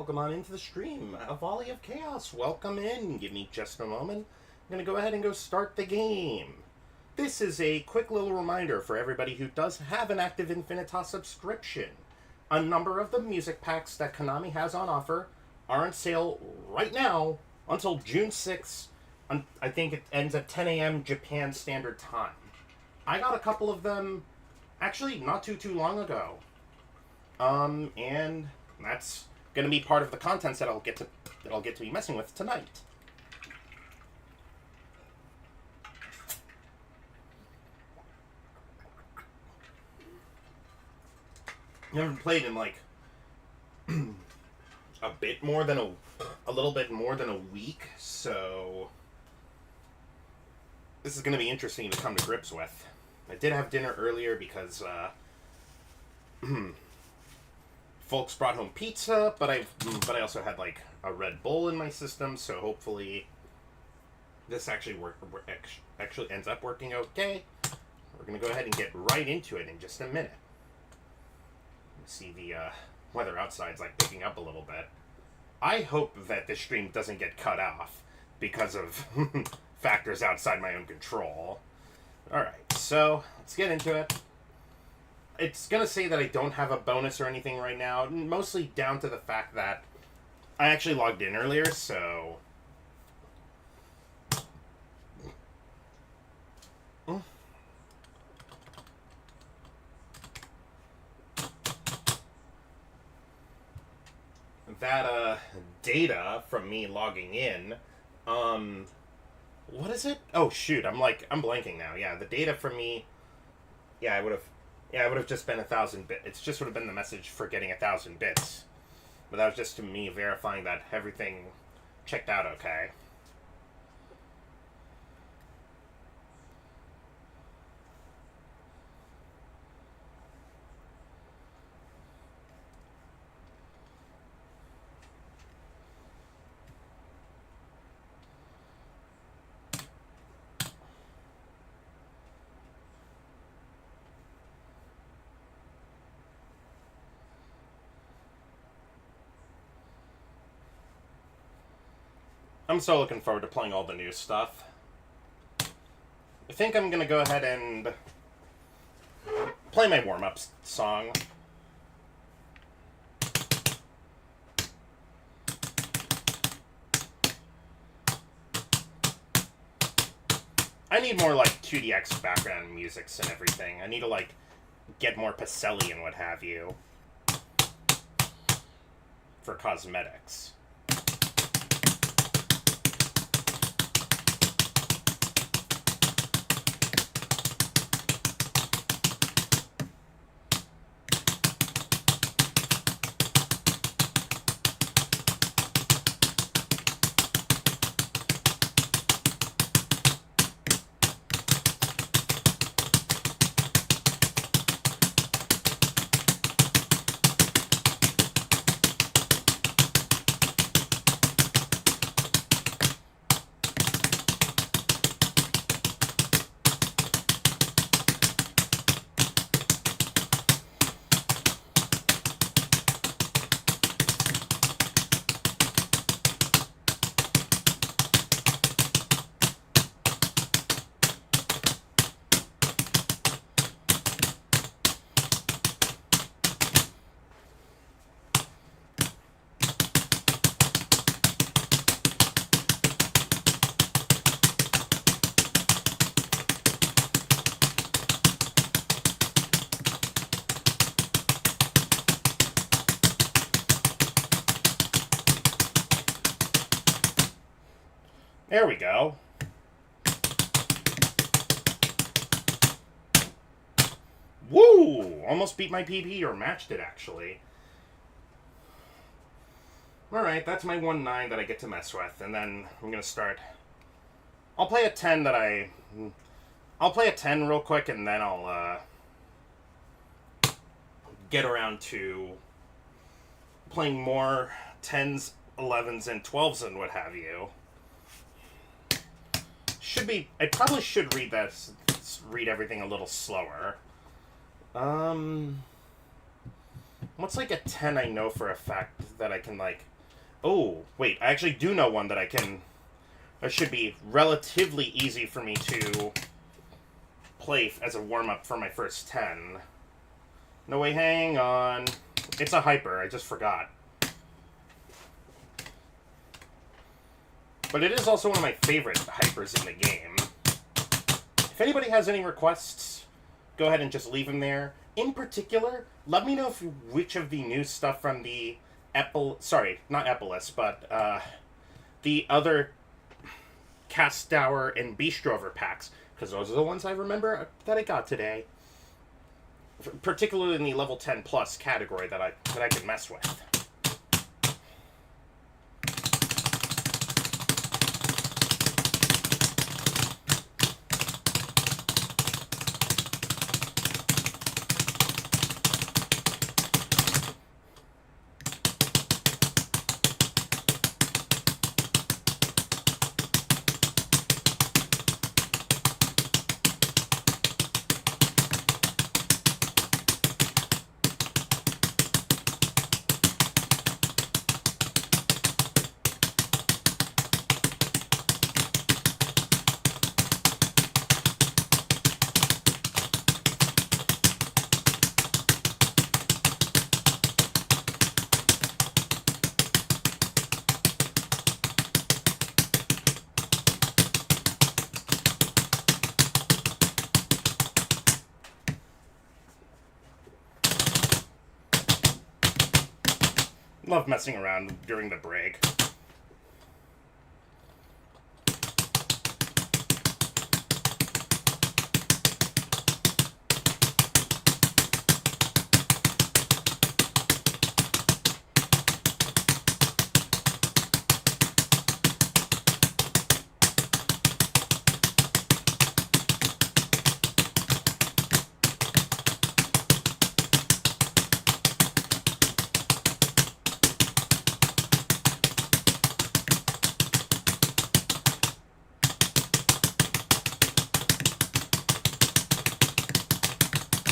Welcome on into the stream. A volley of chaos. Welcome in. Give me just a moment. I'm going to go ahead and go start the game. This is a quick little reminder for everybody who does have an active Infinitas subscription. A number of the music packs that Konami has on offer are on sale right now until June 6th. I think it ends at 10 a.m. Japan Standard Time. I got a couple of them actually not too long ago. And that's going to be part of the contents that I'll get to be messing with tonight. I haven't played in like a little bit more than a week, so this is going to be interesting to come to grips with. I did have dinner earlier because folks brought home pizza, but I also had like a Red Bull in my system, so hopefully this actually ends up working okay. We're going to go ahead and get right into it in just a minute. See, the weather outside's like picking up a little bit. I hope that this stream doesn't get cut off because of factors outside my own control. Alright, so let's get into it. It's going to say that I don't have a bonus or anything right now, mostly down to the fact that I actually logged in earlier, so that data from me logging in, what is it? Oh shoot, I'm blanking now. Yeah, the data from me, yeah, it would have just been 1,000 bits. It's just would have been the message for getting 1,000 bits. But that was just to me verifying that everything checked out okay. I'm so looking forward to playing all the new stuff. I think I'm going to go ahead and play my warm-up song. I need more like 2DX background musics and everything. I need to like get more Pacelli and what have you for cosmetics. There we go. Woo! Almost beat my PB, or matched it, actually. Alright, that's my 1-9 that I get to mess with, and then I'm gonna start. I'll play a 10 I'll play a 10 real quick, and then I'll, get around to playing more 10s, 11s, and 12s, and what have you. I probably should read everything a little slower. What's like a 10 I know for a fact that I can like Oh, wait, I actually do know one that I can... That should be relatively easy for me to play as a warm-up for my first 10. No, wait, hang on. It's a hyper, I just forgot. But it is also one of my favorite hypers in the game. If anybody has any requests, go ahead and just leave them there. In particular, let me know which of the new stuff from the sorry, not EPOLIS, but the other CastHour and BISTROVER packs, because those are the ones I remember that I got today. Particularly in the level 10 plus category that I can mess with. Love messing around during the break.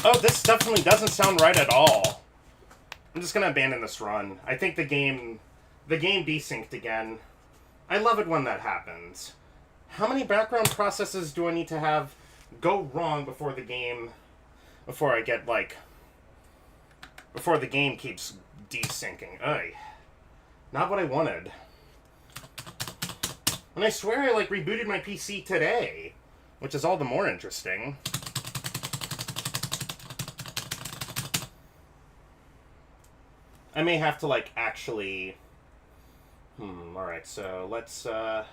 Oh, this definitely doesn't sound right at all. I'm just gonna abandon this run. I think the game desynced again. I love it when that happens. How many background processes do I need to have go wrong before the game keeps desyncing? Ugh. Not what I wanted. And I swear I rebooted my PC today, which is all the more interesting. I may have to actually... alright, so let's I'm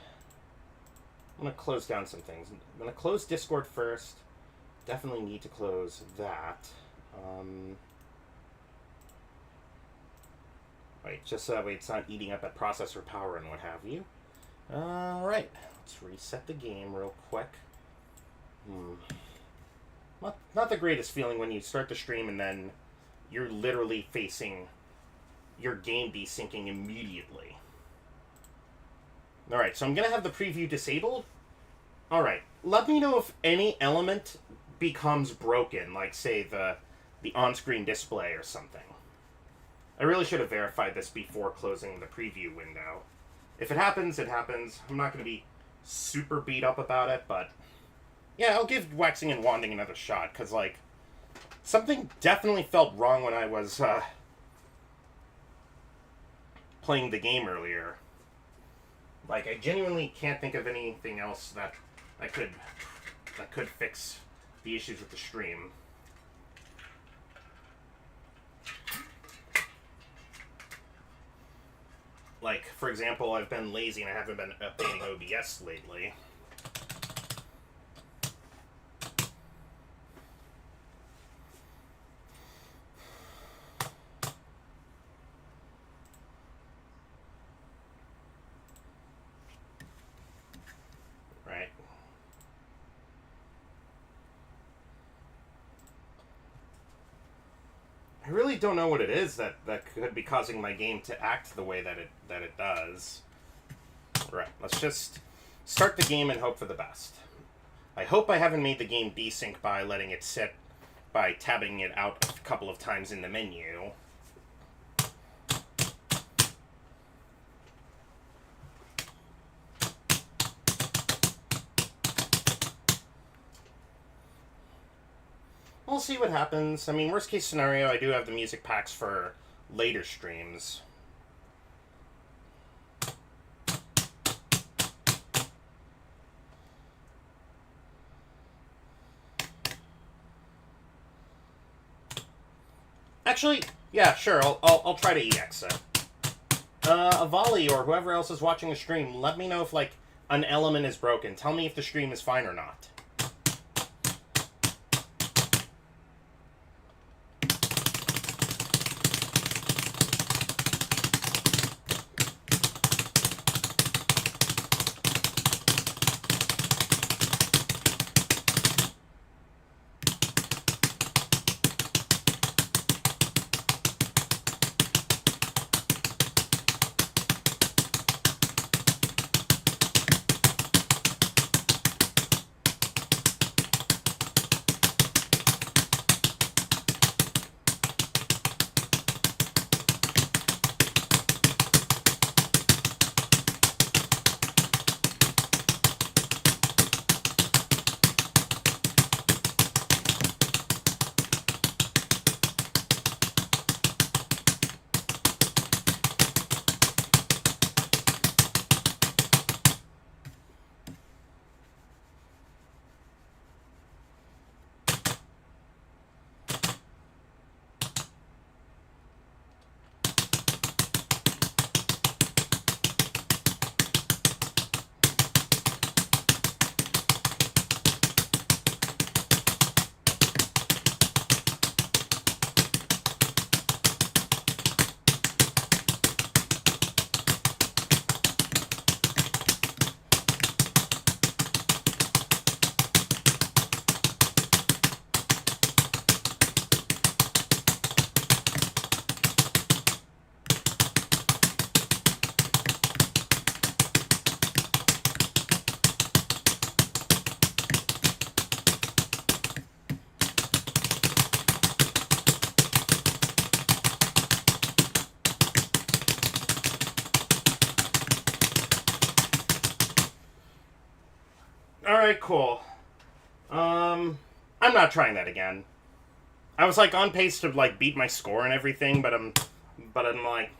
gonna close down some things. I'm gonna close Discord first. Definitely need to close that. Wait, just so that way it's not eating up at processor power and what have you. Alright, let's reset the game real quick. Not the greatest feeling when you start the stream and then you're literally facing your game desyncing immediately. Alright, so I'm going to have the preview disabled. Alright, let me know if any element becomes broken, like, say, the on-screen display or something. I really should have verified this before closing the preview window. If it happens, it happens. I'm not going to be super beat up about it, but... yeah, I'll give Waxing and Wanding another shot, because, something definitely felt wrong when I was, playing the game earlier. I genuinely can't think of anything else that could fix the issues with the stream. For example, I've been lazy and I haven't been updating OBS lately. I really don't know what it is that could be causing my game to act the way that it does. Right, let's just start the game and hope for the best. I hope I haven't made the game desync by letting it sit, by tabbing it out a couple of times in the menu. we'll see what happens. I mean, worst case scenario, I do have the music packs for later streams. Actually, yeah, sure, I'll try to EX it. Avali or whoever else is watching the stream, let me know if, like, an element is broken. Tell me if the stream is fine or not. Alright, cool. I'm not trying that again. I was, like, on pace to, like, beat my score and everything, but I'm like,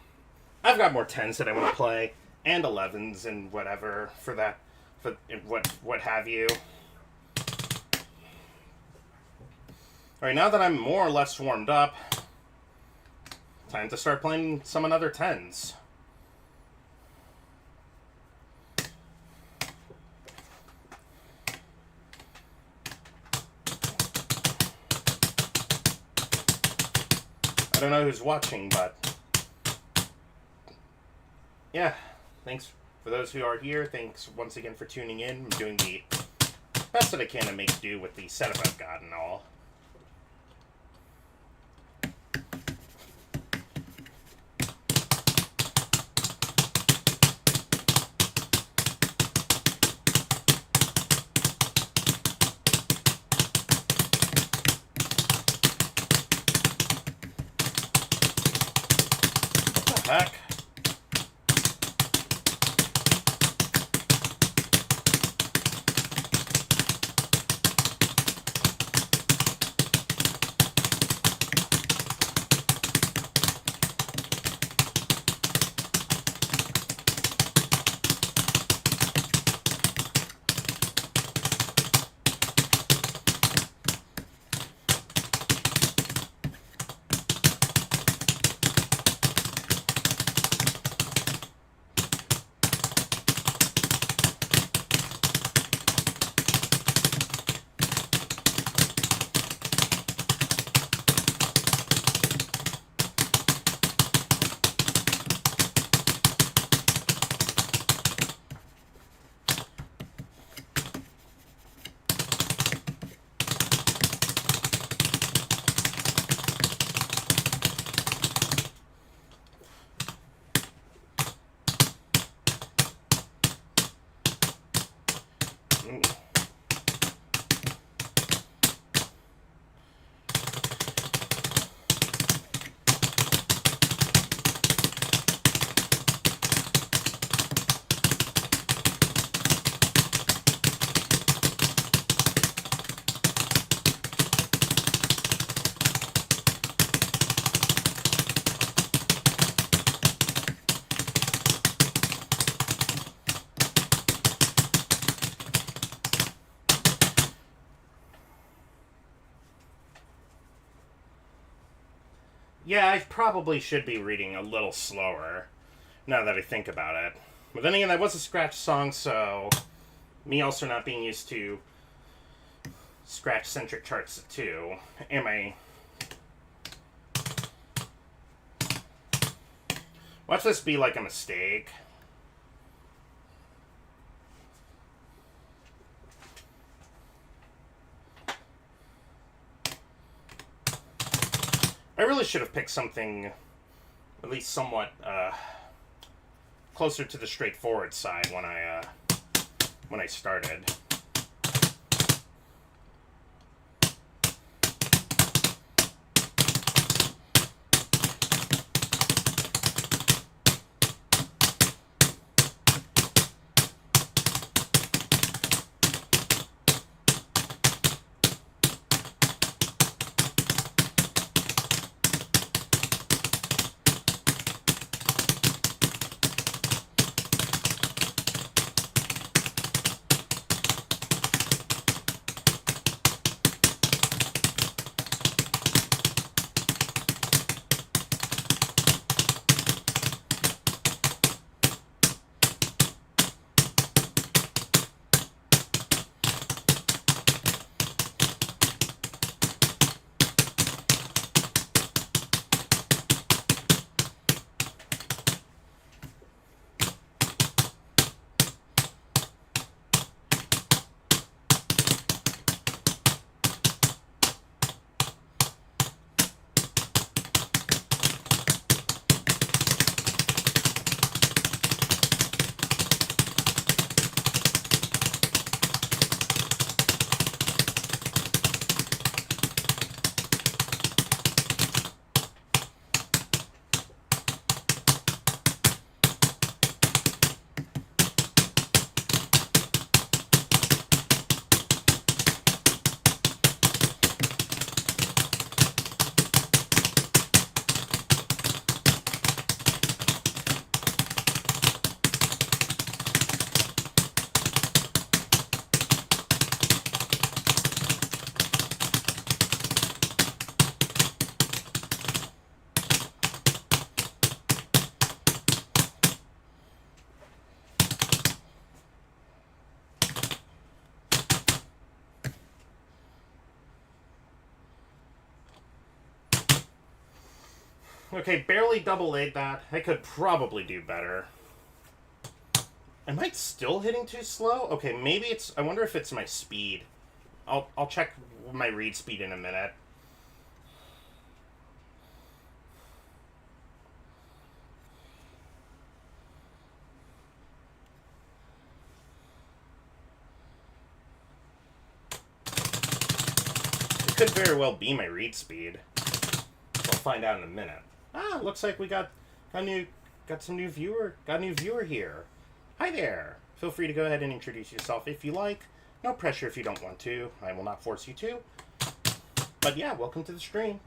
I've got more 10s that I want to play, and 11s and whatever, for that, for what have you. Alright, now that I'm more or less warmed up, time to start playing some another 10s. I don't know who's watching, but yeah, thanks for those who are here. Thanks once again for tuning in. I'm doing the best that I can to make do with the setup I've got and all. Back. Yeah, I probably should be reading a little slower, now that I think about it. But then again, that was a scratch song, so me also not being used to scratch-centric charts too. Am I... Watch this be like a mistake. I really should have picked something at least somewhat closer to the straightforward side when I started. Okay, barely double-A'd that. I could probably do better. Am I still hitting too slow? Okay, maybe it's... I wonder if it's my speed. I'll check my read speed in a minute. It could very well be my read speed. We'll find out in a minute. Ah, looks like we got a new viewer here. Hi there. Feel free to go ahead and introduce yourself if you like. No pressure if you don't want to. I will not force you to. But yeah, welcome to the stream.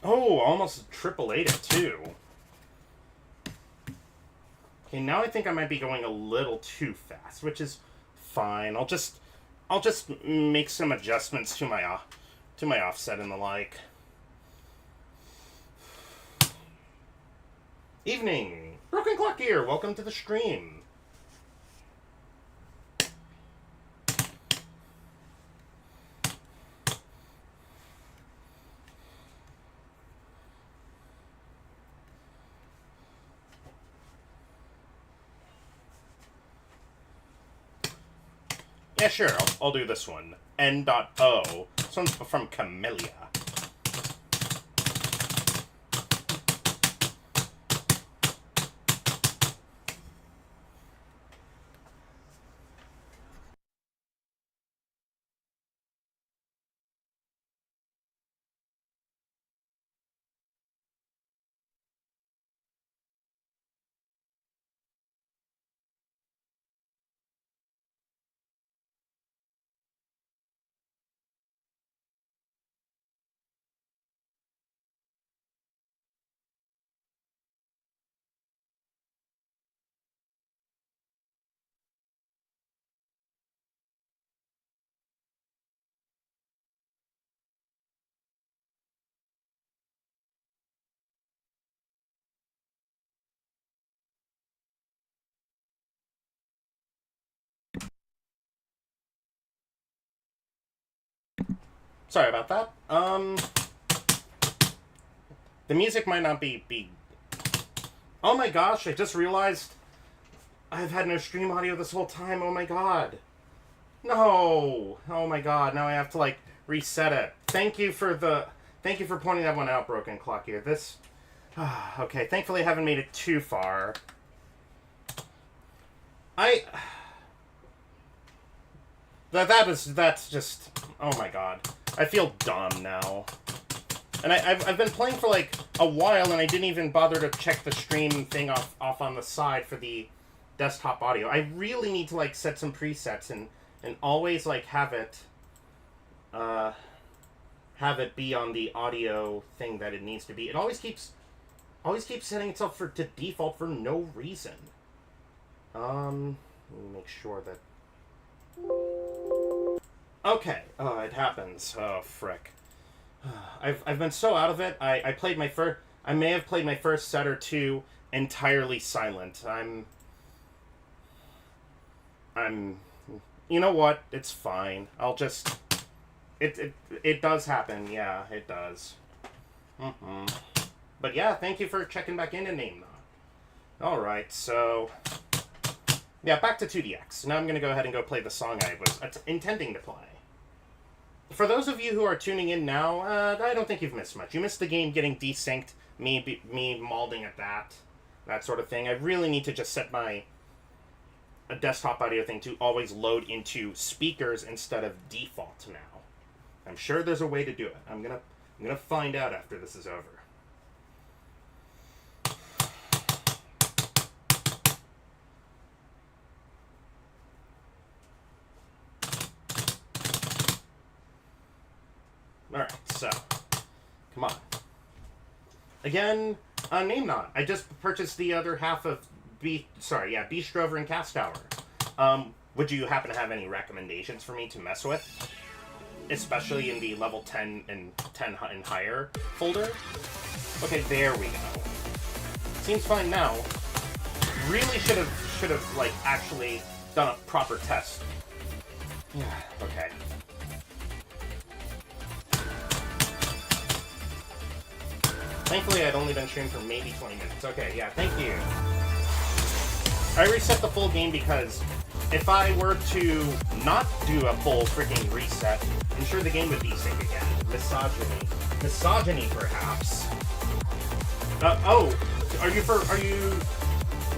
Oh, almost triple eight it too. Okay, now I think I might be going a little too fast, which is fine. I'll just make some adjustments to my offset and the like. Evening, Broken Clock here. Welcome to the stream. Yeah, sure, I'll do this one. N.O. This one's from Camellia. Sorry about that. The music might not be... Oh my gosh, I just realized I've had no stream audio this whole time. Oh my god. No. Oh my god, now I have to, like, reset it. Thank you for pointing that one out, Broken Clock here. This... okay, thankfully I haven't made it too far. That's just... Oh my god. I feel dumb now. And I've been playing for like a while and I didn't even bother to check the stream thing off on the side for the desktop audio. I really need to like set some presets and always like have it be on the audio thing that it needs to be. It always keeps setting itself to default for no reason. Let me make sure that... Okay, it happens. Oh, frick. I've been so out of it. I may have played my first set or two entirely silent. You know what? It's fine. I'll just... It does happen. Yeah, it does. But yeah, thank you for checking back in and name that. Alright, so... Yeah, back to 2DX. Now I'm going to go ahead and go play the song I was intending to play. For those of you who are tuning in now, I don't think you've missed much. You missed the game getting desynced, me malding at that sort of thing. I really need to just set my desktop audio thing to always load into speakers instead of default now. I'm sure there's a way to do it. I'm gonna find out after this is over. Alright, so, come on. Again, name not. I just purchased the other half of BISTROVER and CastHour. Would you happen to have any recommendations for me to mess with? Especially in the level 10 and 10 and higher folder? Okay, there we go. Seems fine now. Really should have like actually done a proper test. Yeah, okay. Thankfully, I'd only been streaming for maybe 20 minutes. Okay, yeah, thank you. I reset the full game because if I were to not do a full freaking reset, I'm sure the game would desync again. Misogyny. Misogyny, perhaps. Oh, are you...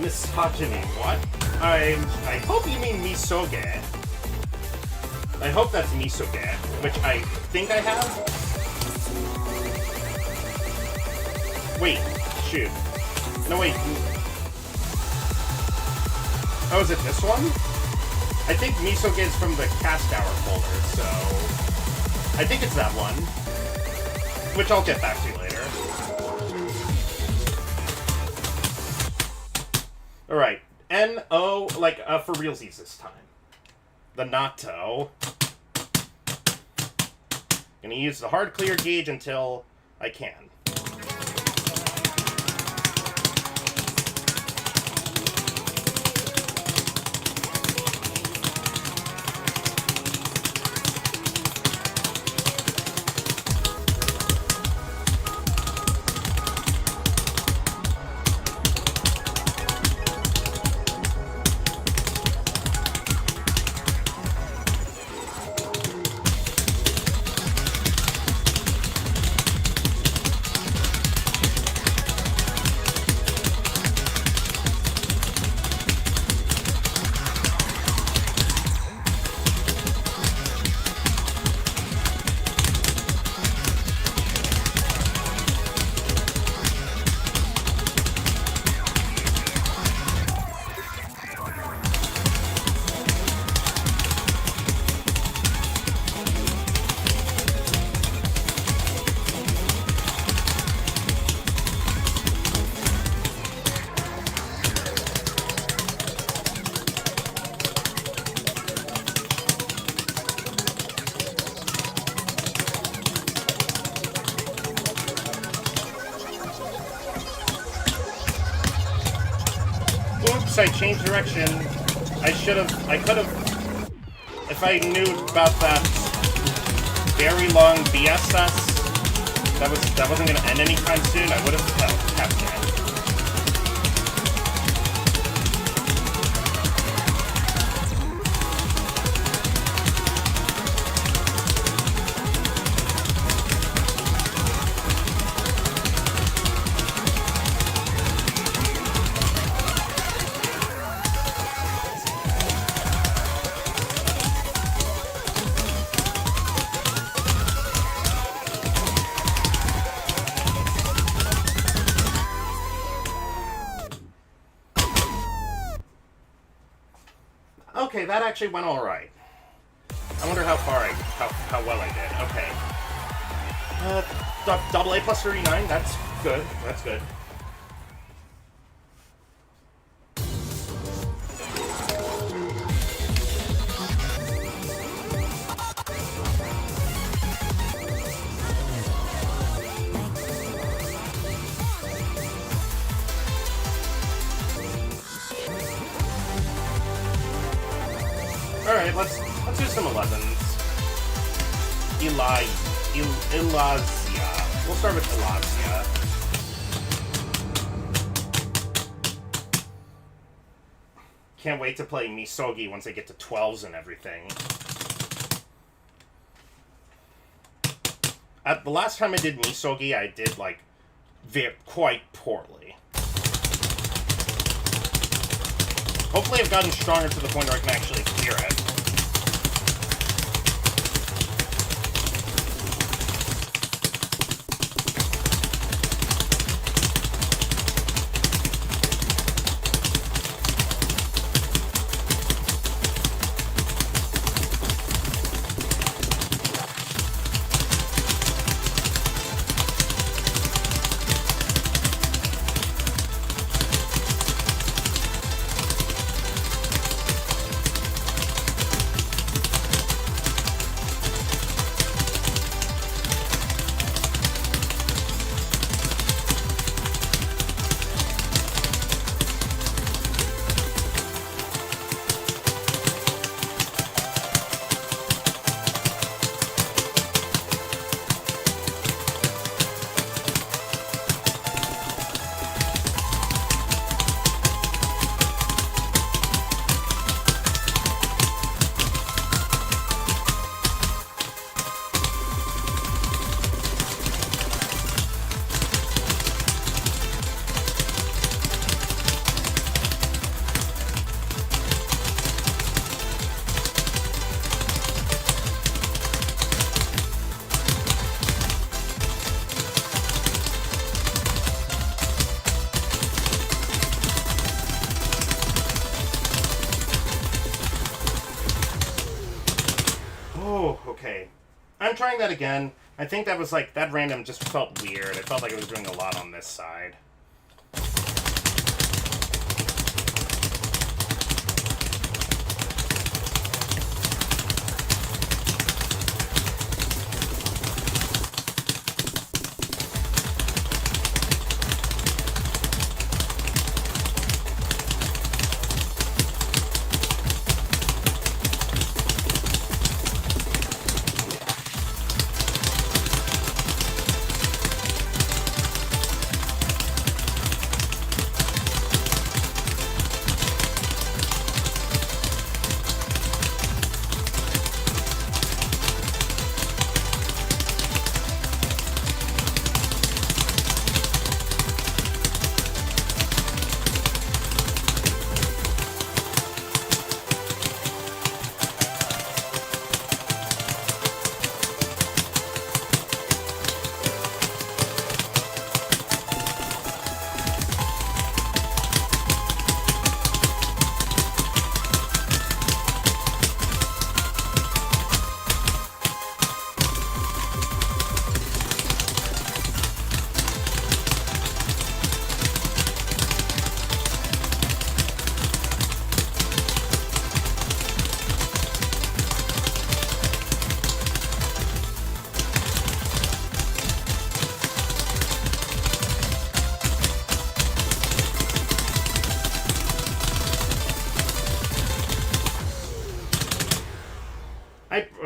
Misogyny, what? I hope you mean misoge. I hope that's misoge, which I think I have. Wait, shoot. No, wait. Oh, is it this one? I think misoge is from the CastHour folder, so... I think it's that one. Which I'll get back to later. Alright. N-O, like, for realsies this time. The natto. Gonna use the hard clear gauge until I can. I changed direction. I could have, if I knew about that very long BSS that wasn't going to end anytime soon, I would have kept it. Okay, that actually went all right. I wonder how well I did. Okay. Double A plus 39. That's good. That's good. Alright, let's do some 11s. Elazia. We'll start with Elazia. Can't wait to play Misogi once I get to 12s and everything. The last time I did Misogi, I did, like, quite poorly. Hopefully I've gotten stronger to the point where I can actually clear it. Okay. I'm trying that again. I think that was like, that random just felt weird. It felt like it was doing a lot on this side.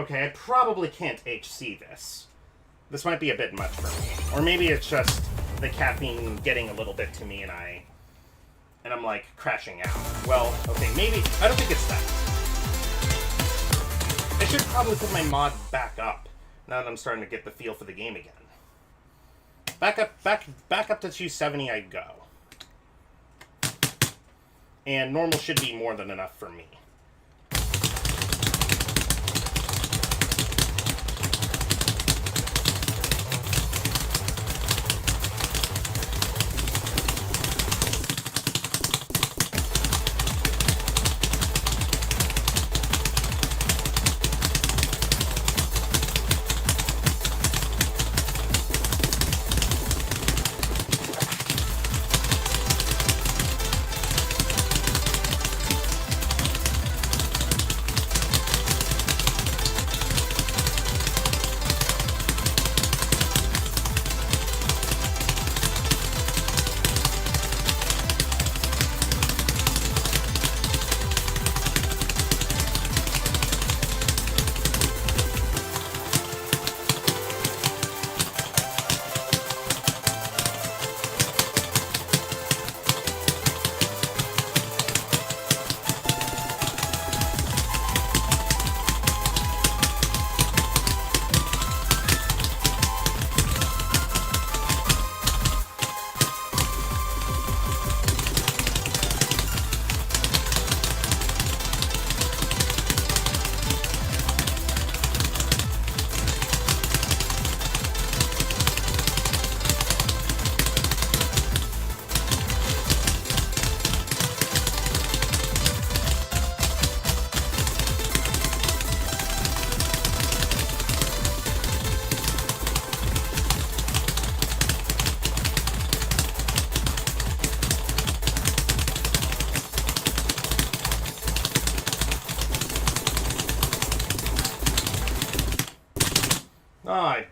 Okay, I probably can't HC this. This might be a bit much for me. Or maybe it's just the caffeine getting a little bit to me and I'm like crashing out. Well, okay, maybe, I don't think it's that. I should probably put my mod back up now that I'm starting to get the feel for the game again. Back up to 270 I go. And normal should be more than enough for me.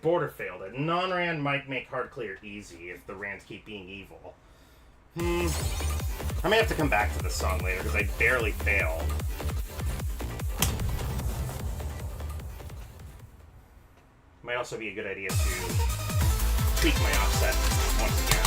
Border failed it. Non-rand might make hard clear easy if the rands keep being evil. I may have to come back to this song later because I barely failed. Might also be a good idea to tweak my offset once again.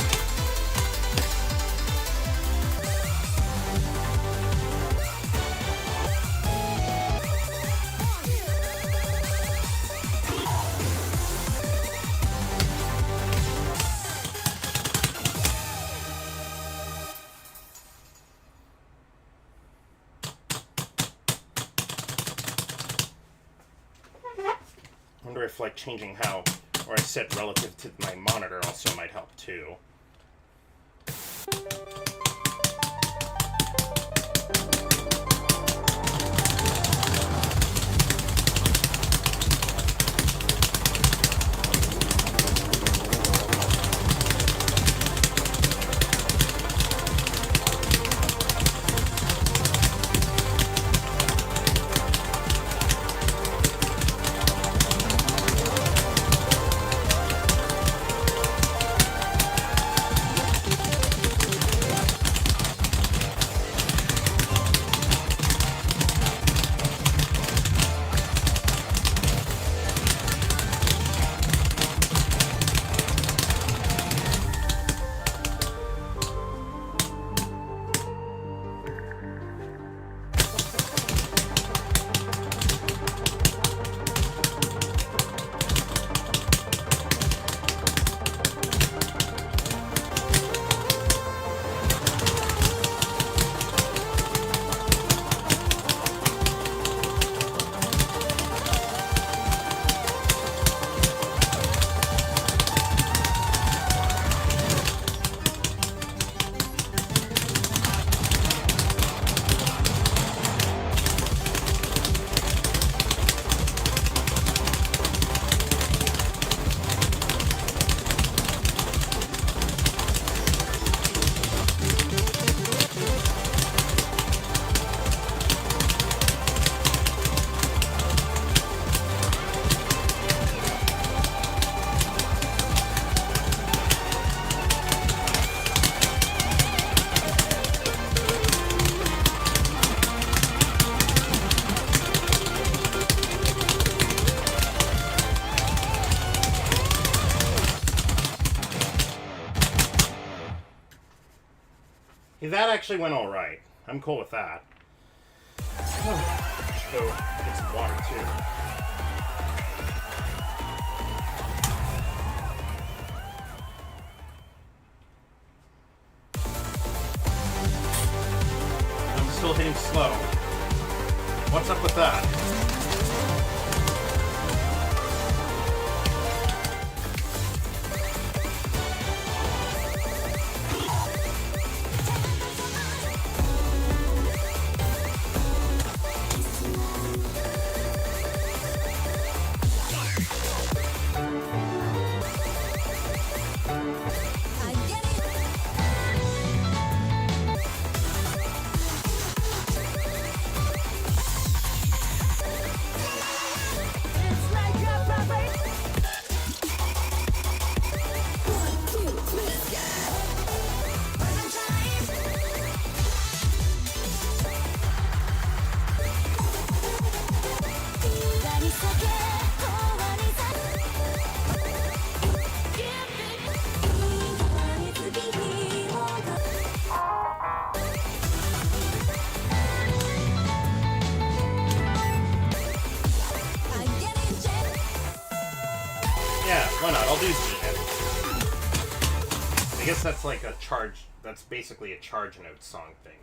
If like changing how or I sit relative to my monitor also might help too. Hey, that actually went all right. I'm cool with that. So, get some water too. I'm still hitting slow. What's up with that? Why not? I'll do Zenith. I guess that's like a charge. That's basically a charge note song thing.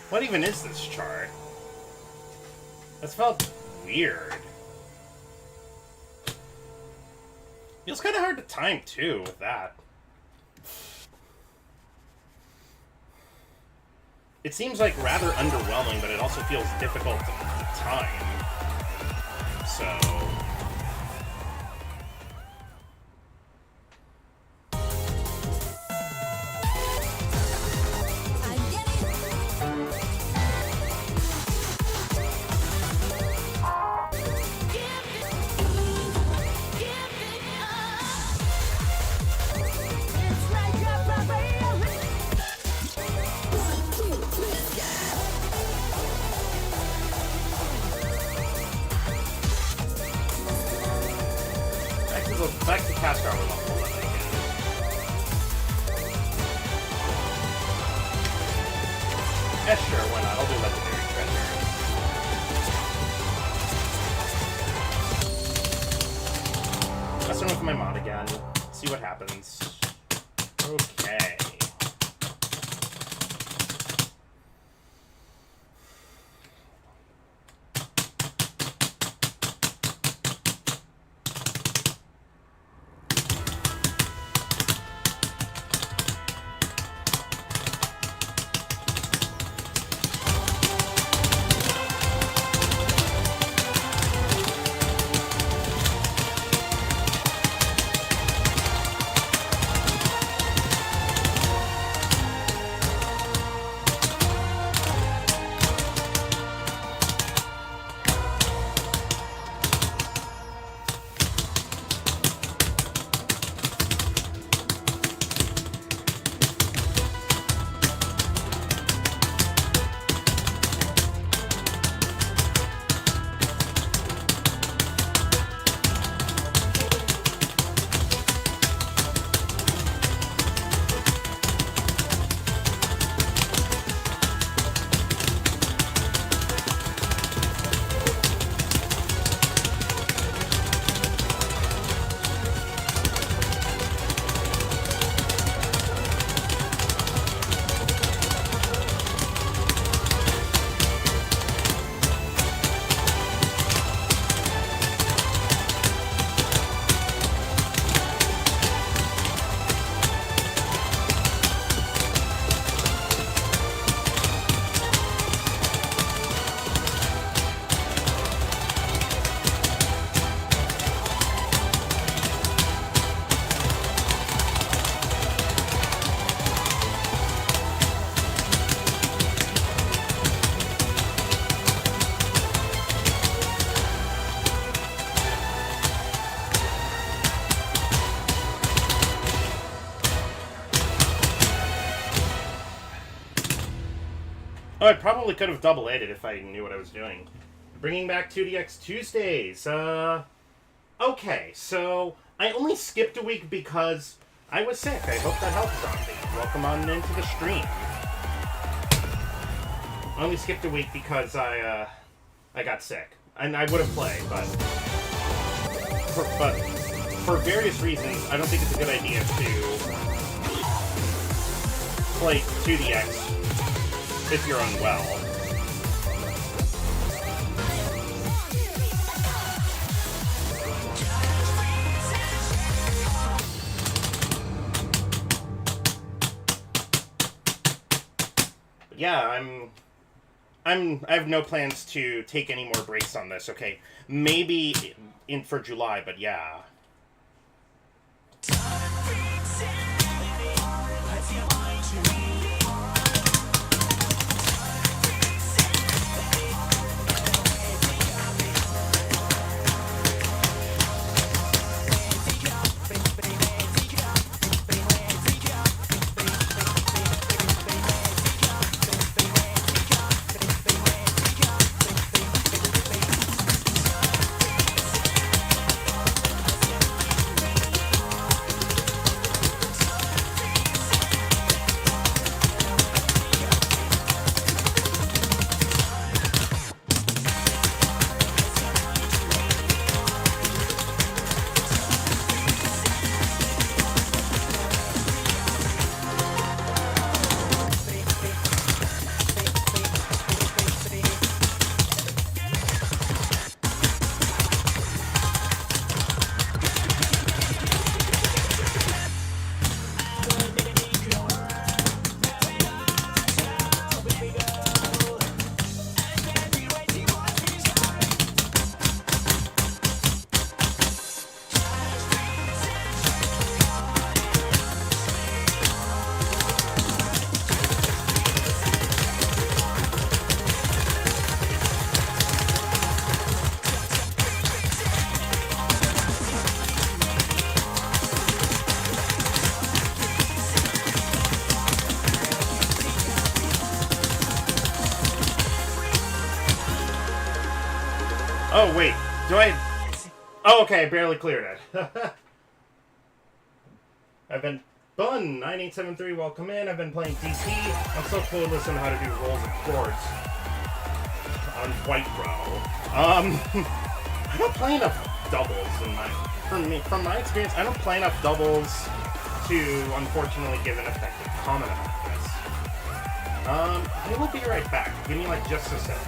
What even is this chart? That's felt weird. Feels kind of hard to time too with that. It seems like rather underwhelming, but it also feels difficult to time. So... back to CastHour with a whole lot again. Yeah, sure, why not? I'll do Legendary Treasure. Messing with my mod again. See what happens. Okay. Oh, I probably could have double edited if I knew what I was doing. Bringing back 2DX Tuesdays. Okay, so I only skipped a week because I was sick. I hope that helps, Zombie. Welcome on into the stream. I only skipped a week because I got sick. And I would have played, but for various reasons, I don't think it's a good idea to play 2DX if you're unwell. But yeah, I have no plans to take any more breaks on this, okay? Maybe for July, but yeah. Oh, wait. Do I... Oh, okay. I barely cleared it. I've been... Bun9873, welcome in. I've been playing DP. I'm so clueless on how to do rolls and chords on White Bro. I don't play enough doubles in my... From my experience, I don't play enough doubles to, unfortunately, give an effective comment about this. I will be right back. Give me, like, just a second.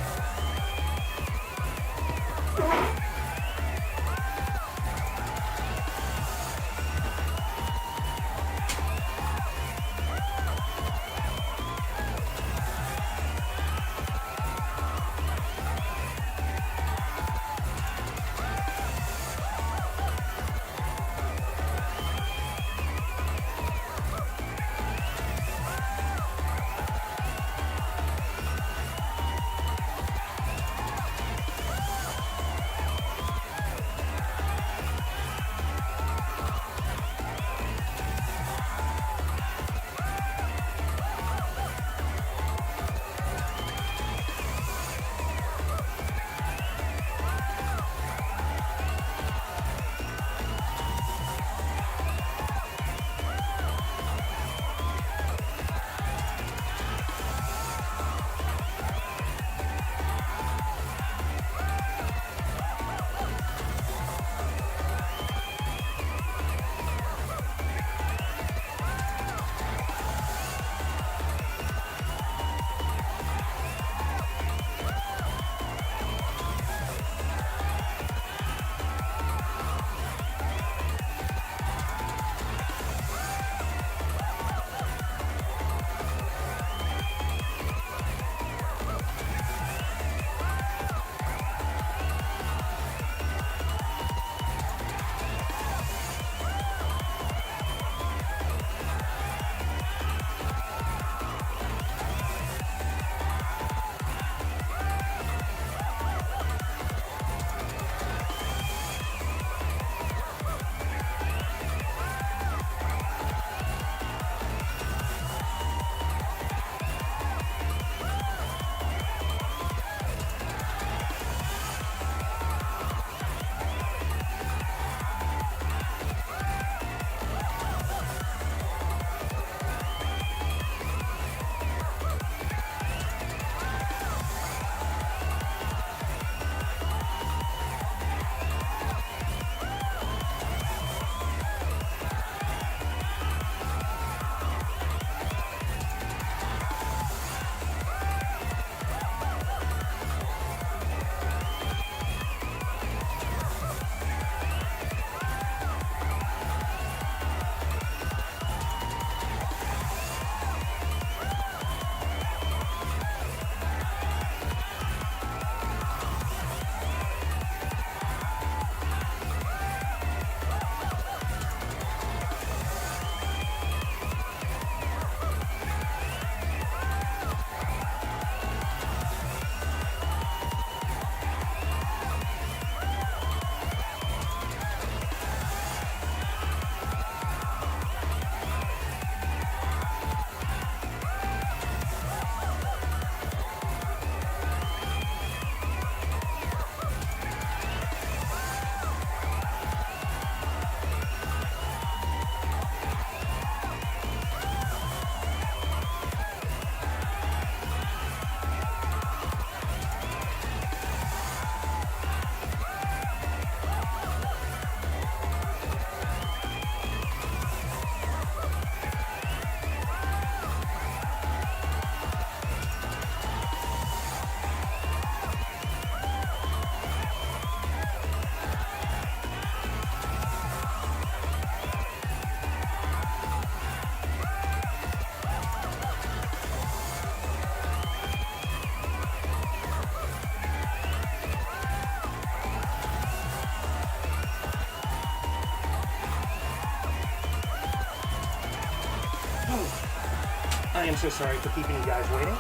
I am so sorry for keeping you guys waiting.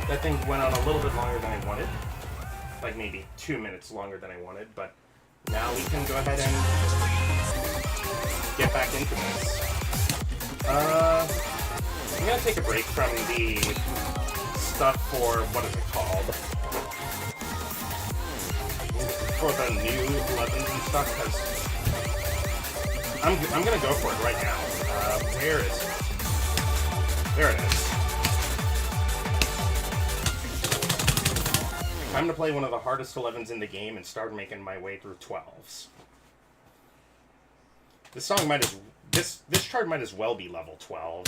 That thing went on a little bit longer than I wanted. Like maybe 2 minutes longer than I wanted, but now we can go ahead and get back into this. I'm gonna take a break from the stuff for, what is it called? For the new 11s and stuff, because I'm gonna go for it right now. Where is it? There it is. Time to play one of the hardest 11s in the game and start making my way through 12s. This song might as this chart might as well be level 12.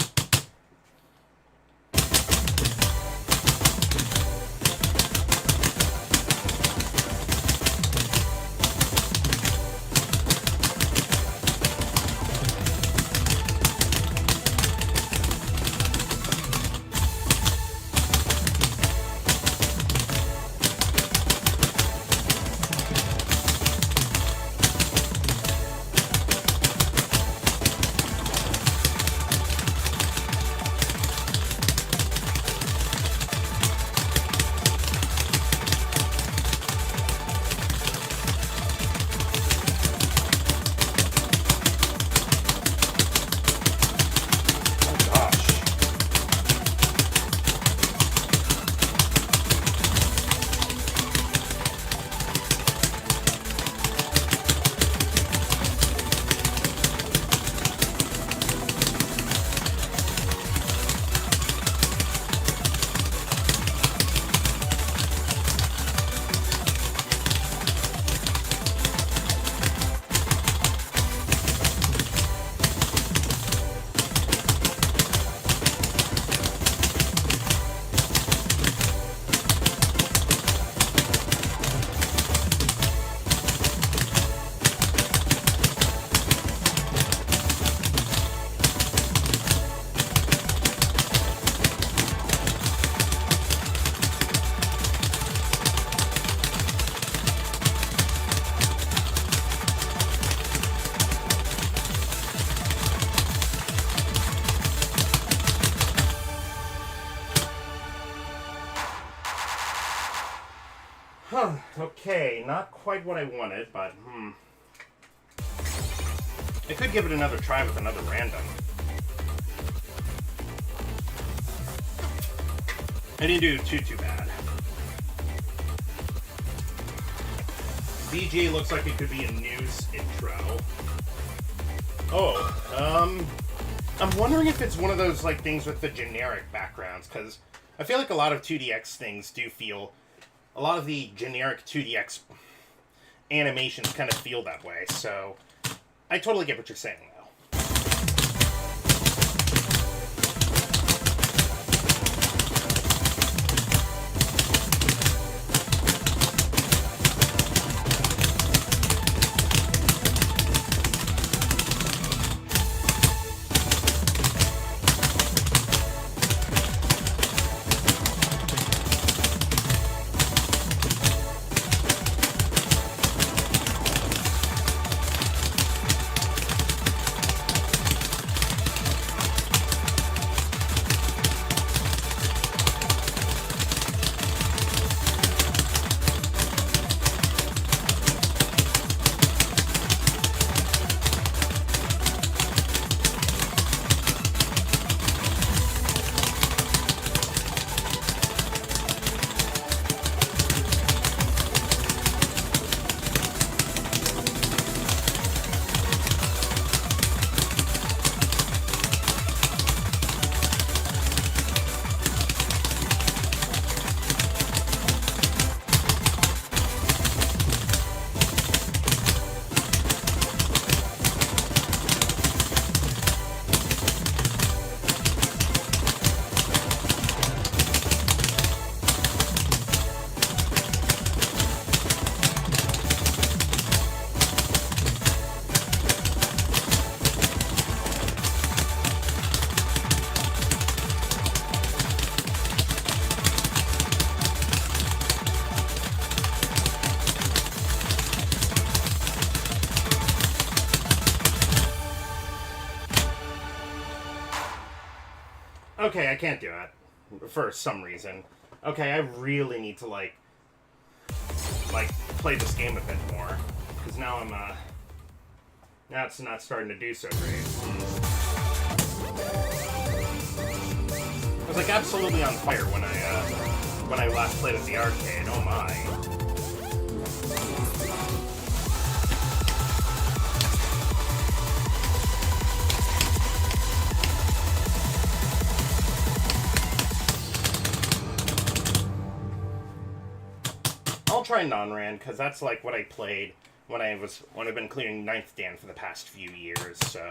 Okay, not quite what I wanted, but I could give it another try with another random. I didn't do too bad. BJ looks like it could be a news intro. Oh, I'm wondering if it's one of those like things with the generic backgrounds, because I feel like a lot of 2DX things do feel, a lot of the generic 2DX animations kind of feel that way, so I totally get what you're saying, though. Okay, I can't do it. For some reason. Okay, I really need to, like, play this game a bit more. Because now I'm, now it's not starting to do so great. I was, like, absolutely on fire when I last played at the arcade. Oh my. I'll try non-ran, because that's like what I played when I've been clearing 9th Dan for the past few years, so.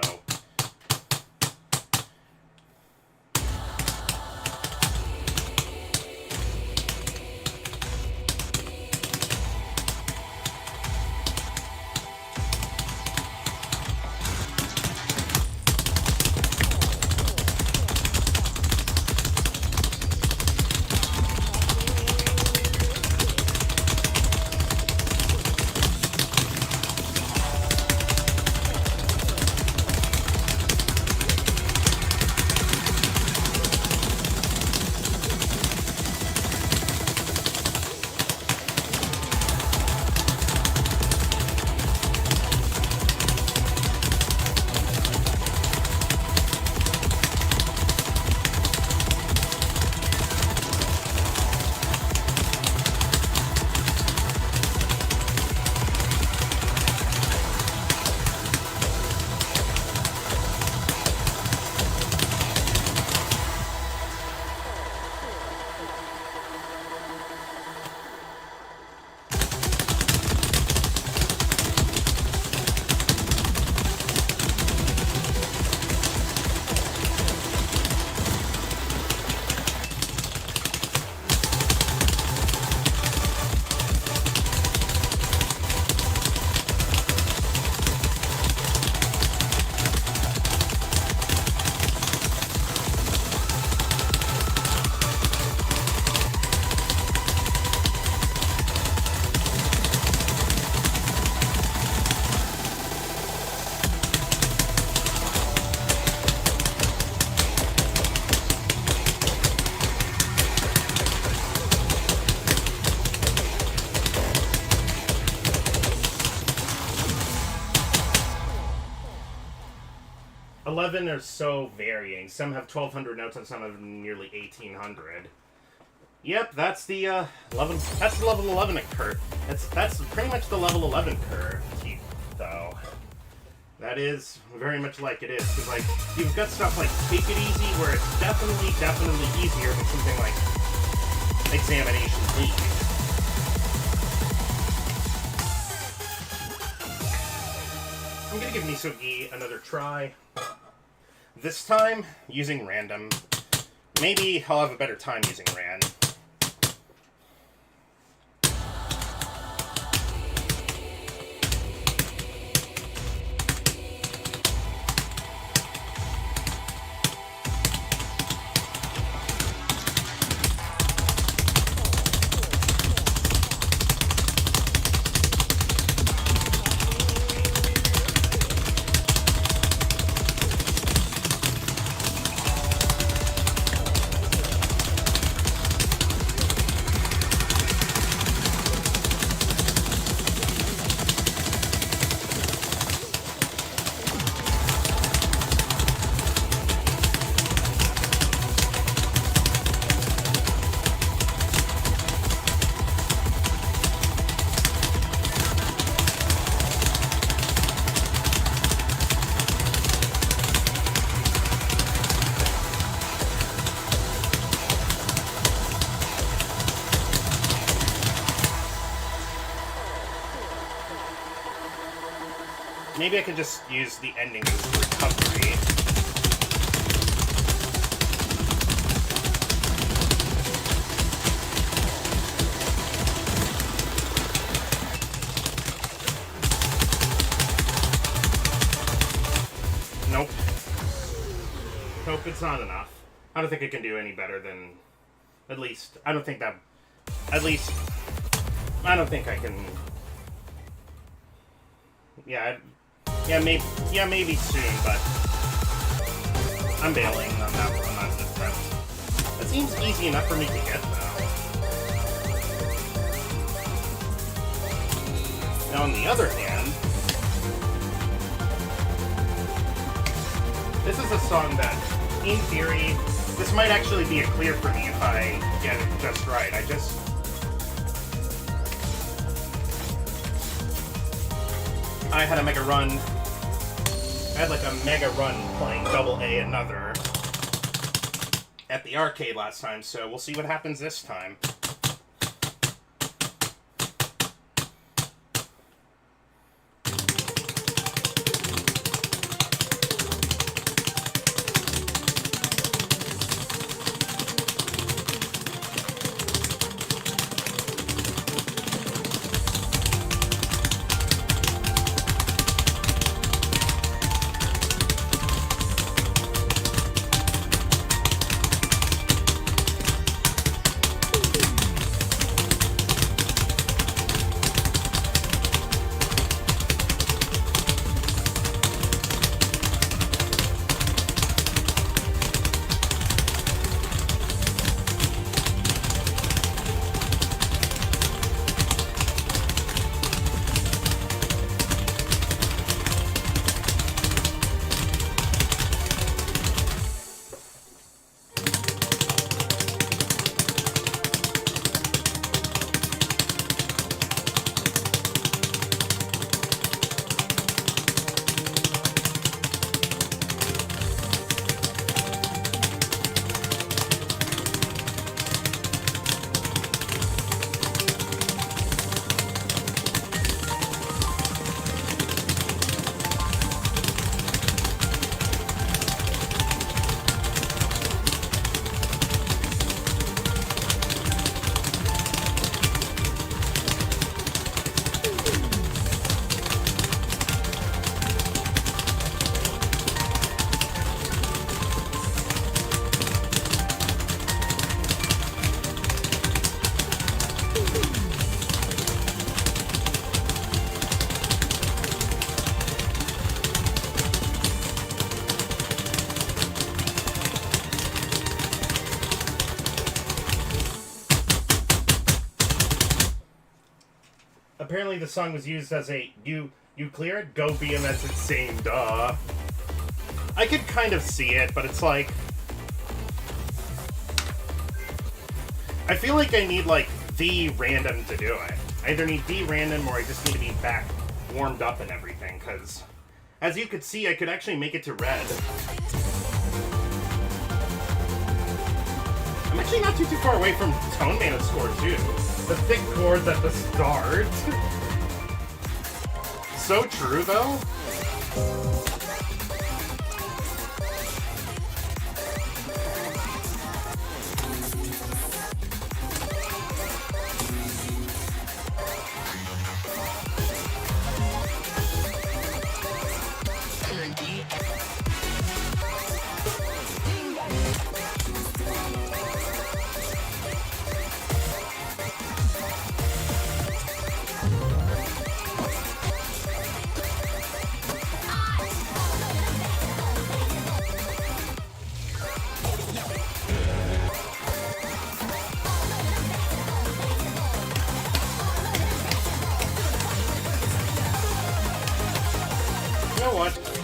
Eleven are so varying. Some have 1,200 notes and some have nearly 1,800. Yep, that's the 11. That's the level 11 curve. That's pretty much the level 11 curve, though. That is very much like it is, because like you've got stuff like Take It Easy, where it's definitely easier than something like Examination Lead. I'm gonna give Misogi another try. This time, using random. Maybe I'll have a better time using ran. Maybe I could just use the ending as recovery. Nope. Nope, it's not enough. I don't think it can do any better than... At least, I don't think that... At least, I don't think I can... Yeah, maybe soon, but I'm bailing on that one. That seems easy enough for me to get, though. Now, on the other hand, this is a song that, in theory, this might actually be a clear for me if I get it just right. I had a mega run. I had like a mega run playing Double A Another at the arcade last time, so we'll see what happens this time. Apparently the song was used as a, you clear it? Go BMS insane, duh. I could kind of see it, but it's like, I feel like I need like the random to do it. I either need the random or I just need to be back warmed up and everything, because as you could see, I could actually make it to red. I'm actually not too far away from Tone Man's score too. The thick chords at the start. So true, though.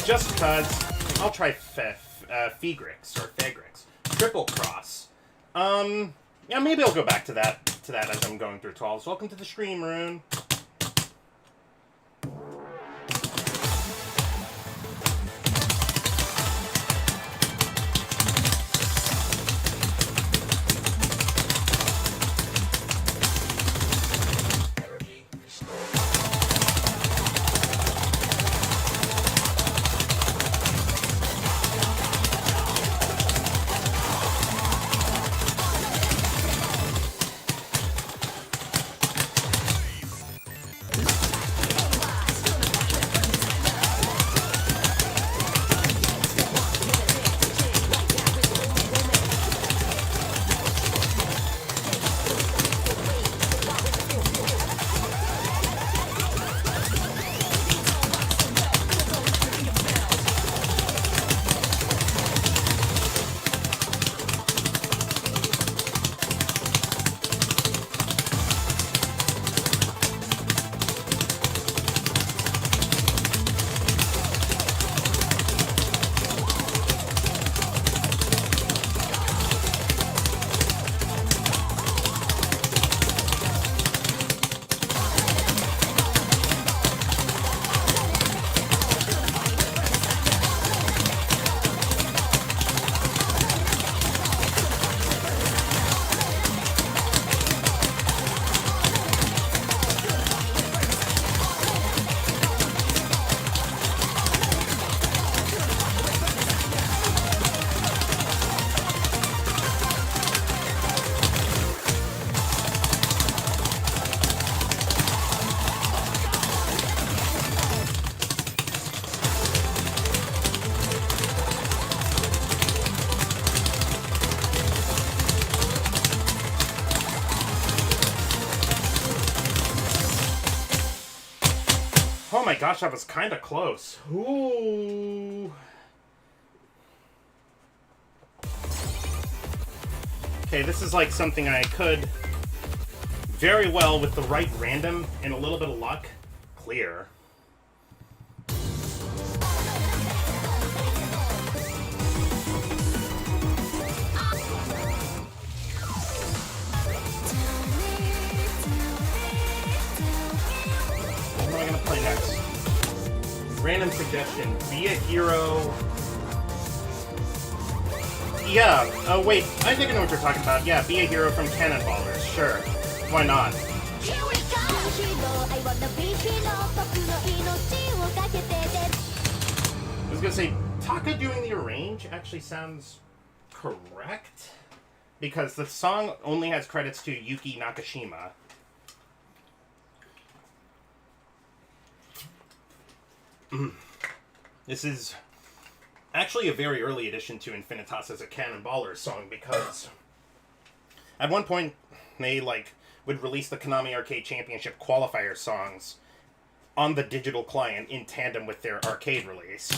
Just because, I'll try Fegrix, or Fegrix. Triple Cross. Yeah, maybe I'll go back to that as I'm going through 12s. Welcome to the stream, Rune. Oh my gosh, that was kind of close. Ooh. Okay, this is like something I could very well, with the right random and a little bit of luck, clear. What am I gonna play next? Random suggestion. Be a hero. Yeah. Oh wait, I think I know what you're talking about. Yeah, be a hero from Cannonballers. Sure. Why not? I was gonna say, Taka doing the arrange actually sounds correct, because the song only has credits to Yuki Nakashima. This is actually a very early addition to Infinitas as a Cannonballers song, because at one point they would release the Konami Arcade Championship qualifier songs on the digital client in tandem with their arcade release.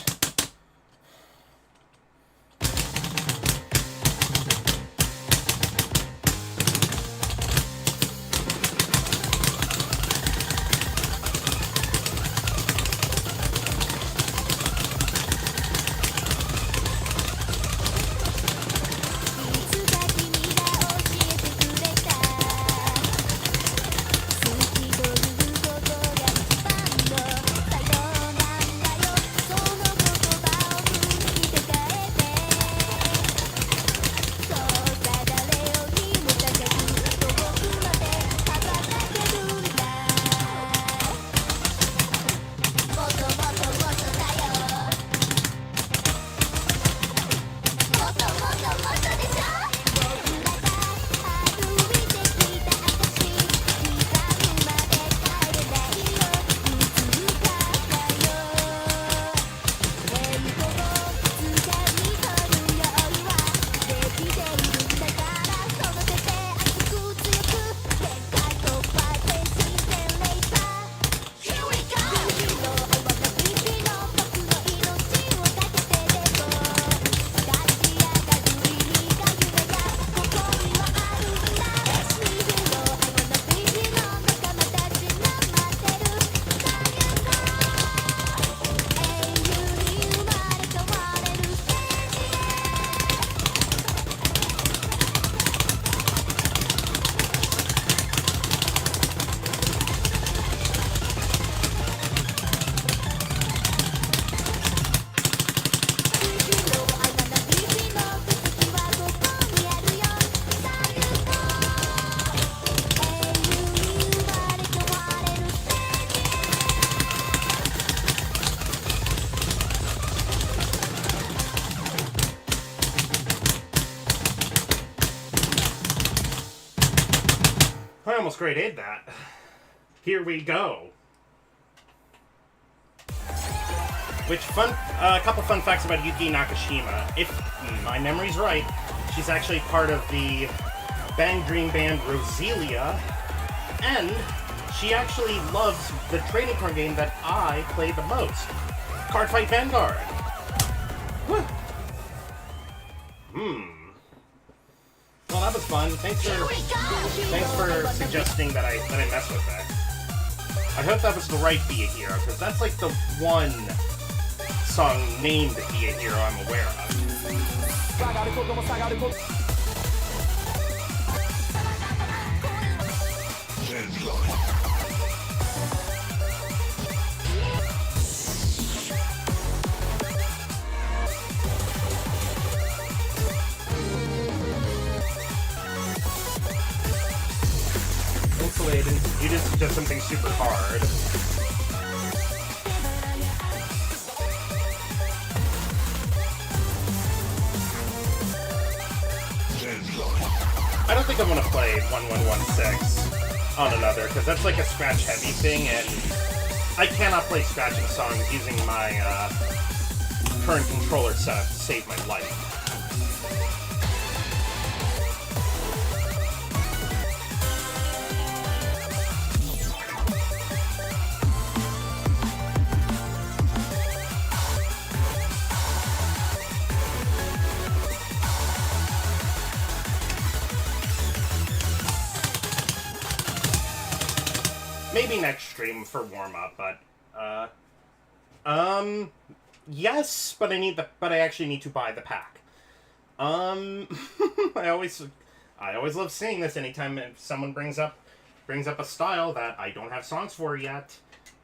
I almost grade A'd that. Here we go. A couple fun facts about Yuki Nakashima. If my memory's right, she's actually part of the Bang Dream band Roselia, and she actually loves the trading card game that I play the most, Cardfight Vanguard. Woo. Well, that was fun. Thanks for suggesting that I mess with that. I hope that was the right Be a Hero, because that's like the one song named Be a Hero I'm aware of. You didn't suggest something super hard. I don't think I'm gonna play 1116 on another, because that's like a scratch heavy thing, and I cannot play scratching songs using my current controller setup to save my life. maybe next stream for warm-up, but, yes, but I actually need to buy the pack. I always love seeing this anytime someone brings up a style that I don't have songs for yet.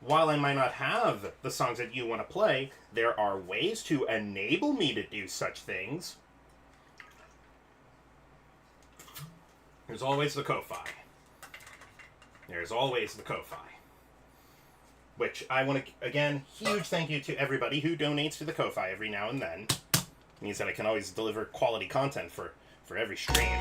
While I might not have the songs that you want to play, there are ways to enable me to do such things. There's always the Ko-Fi. There's always the Ko-Fi. Which I want to, again, huge thank you to everybody who donates to the Ko-Fi every now and then. It means that I can always deliver quality content for every stream.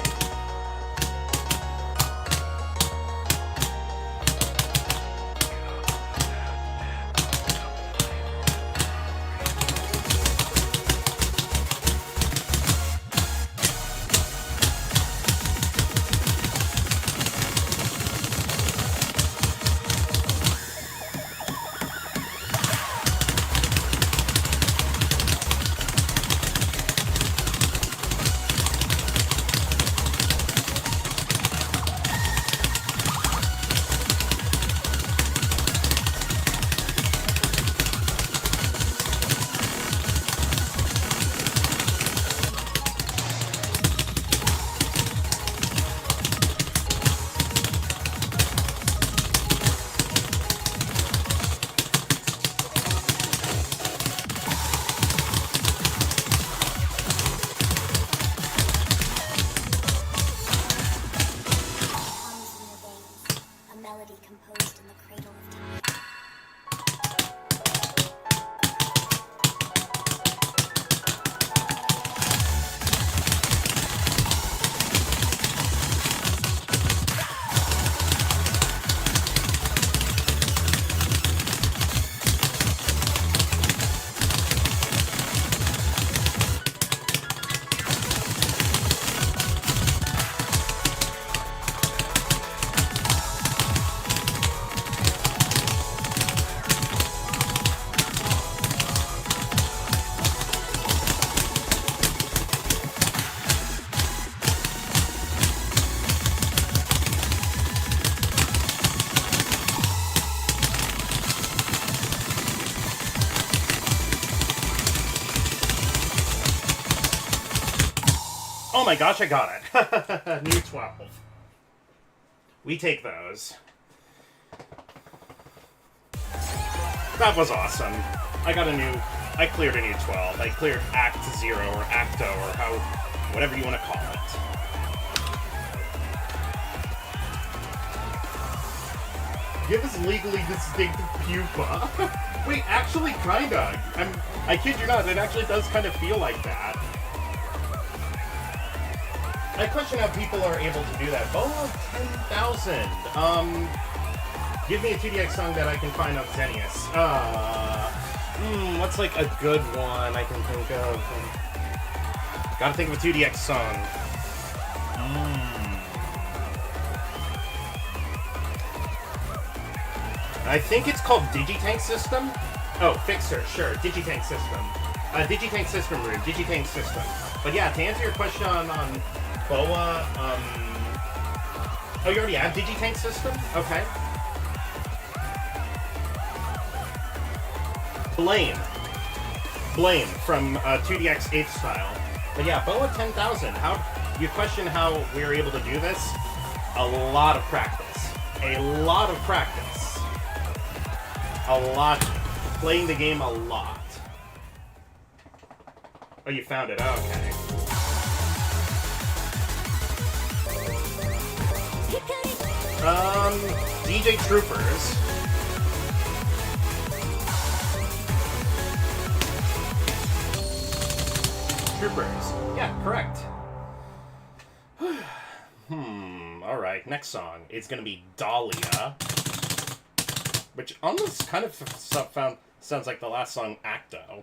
Oh my gosh, I got it. New 12. We take those. That was awesome. I cleared a new 12. I cleared Act 0 or Acto or whatever you want to call it. Give us legally distinct pupa. Wait, actually kinda. I kid you not, it actually does kind of feel like that. I question how people are able to do that. Oh, 10,000. Give me a 2DX song that I can find on Xenius. What's like a good one I can think of? Gotta think of a 2DX song. I think it's called Digitank System. Oh, Fixer, sure. Digitank System. Digitank System Room. Digitank System. But yeah, to answer your question on Boa, oh, you already have Digitank System? Okay. Blame from 2DX 8th Style. But yeah, Boa 10,000. You question how we were able to do this? A lot of practice. A lot of practice. A lot. Playing the game a lot. Oh, you found it. Okay. DJ Troopers. Yeah, correct. Alright, next song. It's gonna be Dahlia. Which almost kind of sounds like the last song, Acto.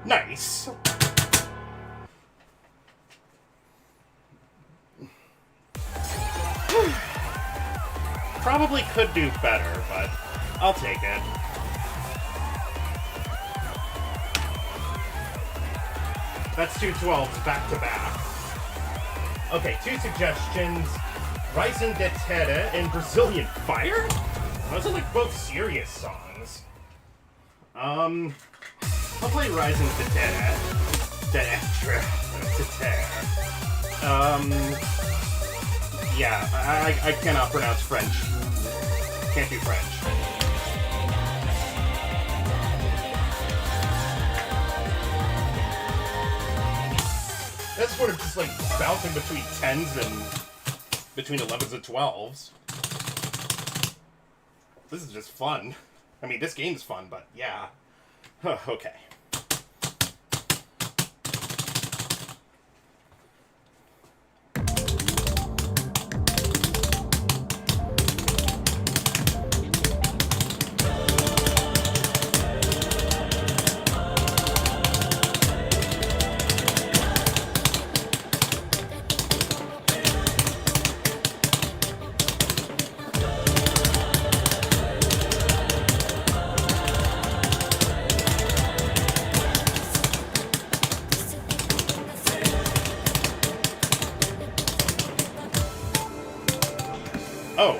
Nice. Probably could do better, but I'll take it. That's 2 12s back to back. Okay, 2 suggestions. Rising de Terra and Brazilian Fire? Those are like both serious songs. I'll play Rising de Terra. Yeah, I cannot pronounce French. Can't do French. That's sort of just like bouncing between 10s and between 11s and 12s. This is just fun. I mean, this game's fun, but yeah. Okay. Oh.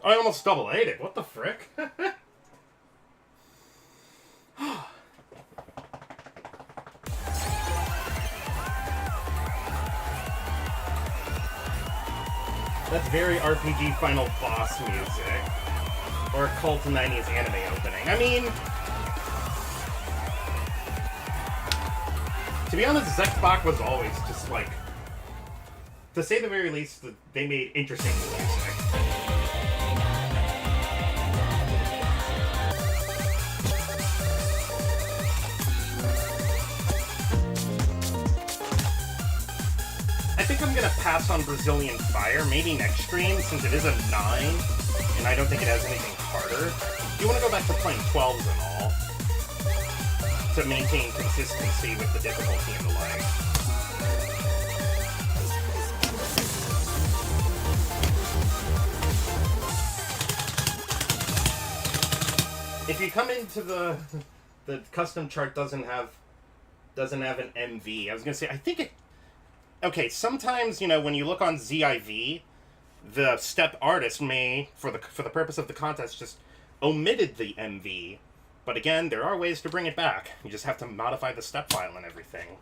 I almost double ate it. What the frick? That's very RPG Final Boss music. Or Cult 90s anime opening. I mean, to be honest, Zechbach was always just like, to say the very least, they made interesting music. I think I'm gonna pass on Brazilian Fire, maybe next stream, since it is a 9, and I don't think it has anything harder. You want to go back to playing 12s and all, to maintain consistency with the difficulty and the like. If you come into the custom chart doesn't have an MV. I was gonna say, I think it. Okay, sometimes, you know, when you look on ZIV, the step artist may, for the purpose of the contest, just omitted the MV. But again, there are ways to bring it back. You just have to modify the step file and everything.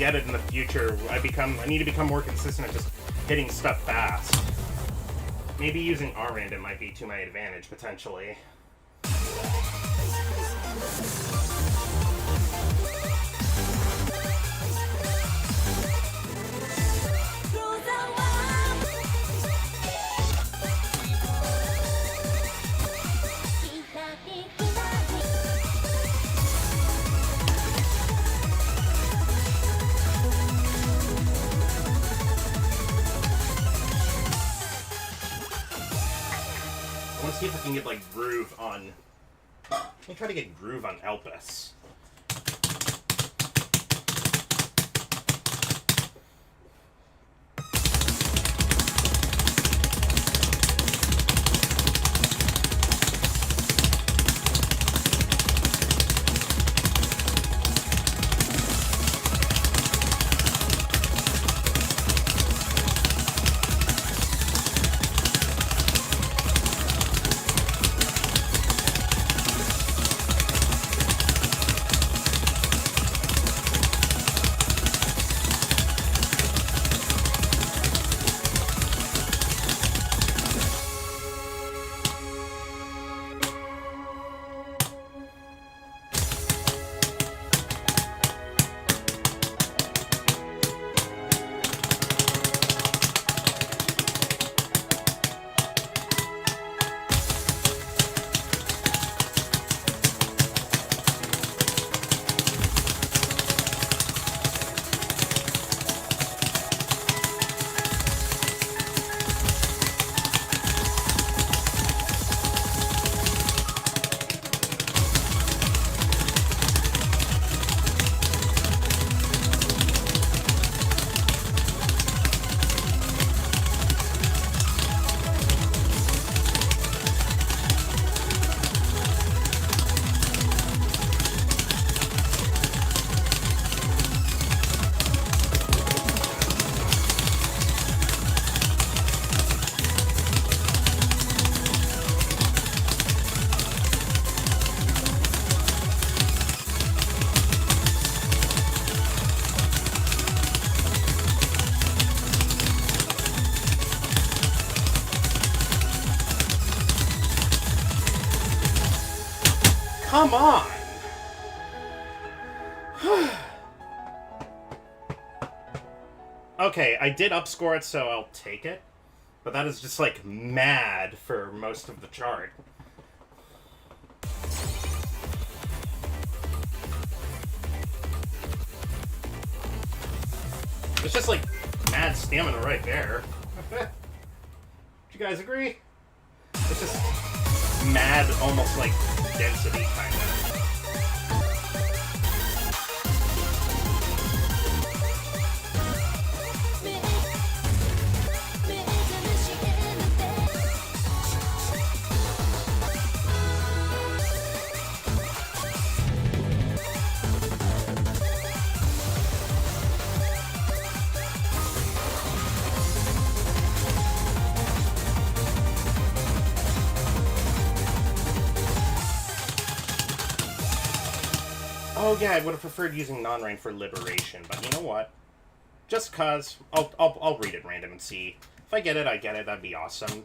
get it in the future, I need to become more consistent at just hitting stuff fast. Maybe using random might be to my advantage, potentially. See if I can get like groove on. Let me try to get groove on Elpis. Come on! Okay, I did upscore it, so I'll take it. But that is just, like, mad for most of the chart. It's just, like, mad stamina right there. Do you guys agree? It's just mad, almost, like, density, kind of. Oh yeah, I would have preferred using non-rain for Liberation, but you know what? Just cause, I'll read it random and see. If I get it, I get it. That'd be awesome.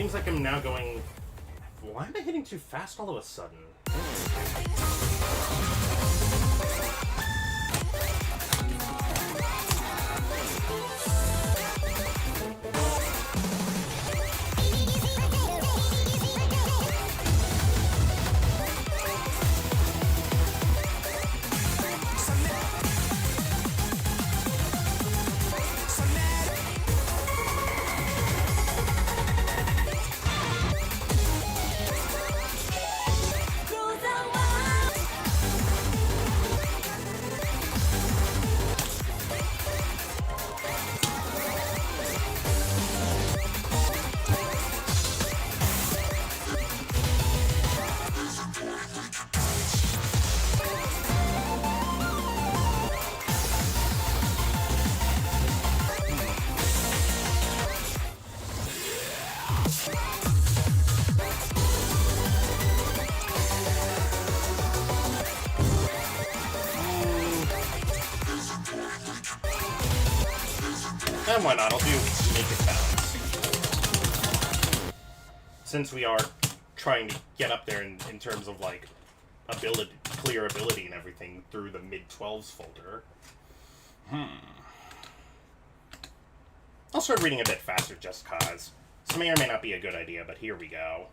Seems like I'm now going... Why am I hitting too fast all of a sudden? And why not? I'll do make it bounce. Since we are trying to get up there in terms of like ability, clear ability and everything through the mid-12s folder. I'll start reading a bit faster just cause. This may or may not be a good idea, but here we go.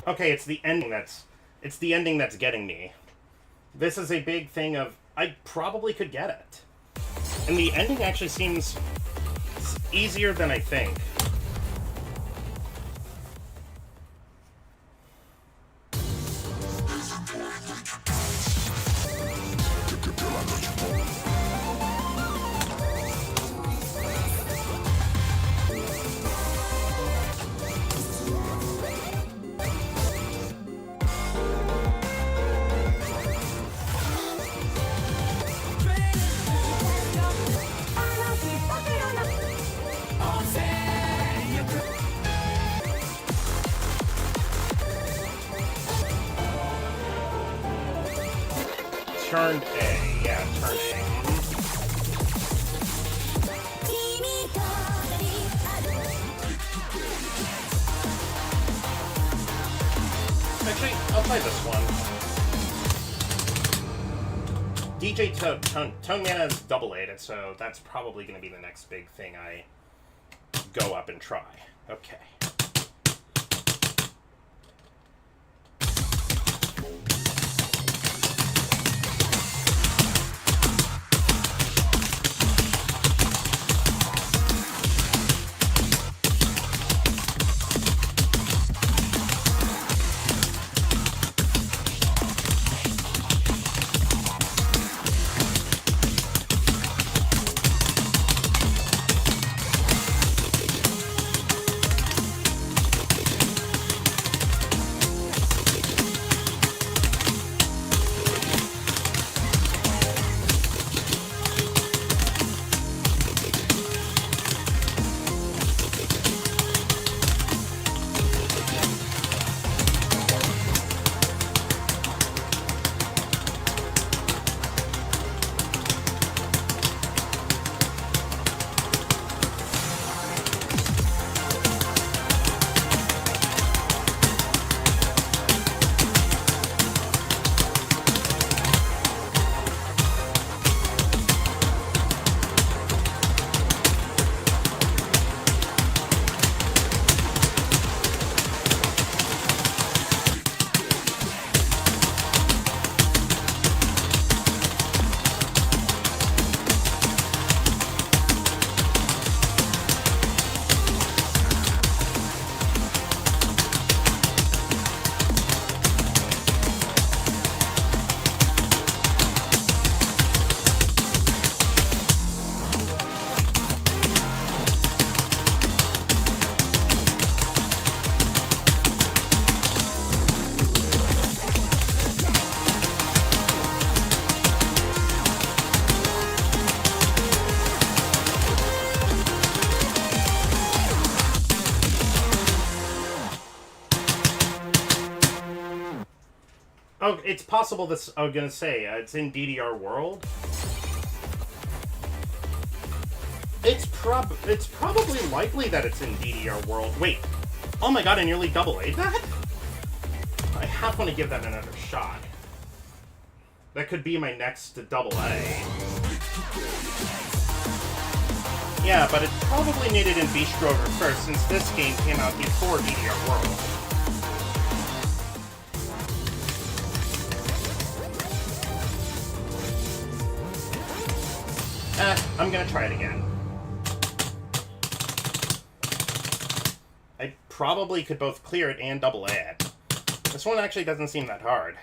Okay, it's the ending that's getting me. This is a big thing of I probably could get it. And the ending actually seems easier than I think. Turn A, yeah, turn A. Actually, I'll play this one. DJ Tone Mana is double-aided, so that's probably going to be the next big thing I go up and try. Okay. Oh, it's possible this... I was gonna say, it's in DDR World. It's probably likely that it's in DDR World. Wait. Oh my god, I nearly double A'd that? I half want to give that another shot. That could be my next double A. Yeah, but it probably made it in BISTROVER first, since this game came out before DDR World. I'm gonna try it again. I probably could both clear it and double A it. This one actually doesn't seem that hard.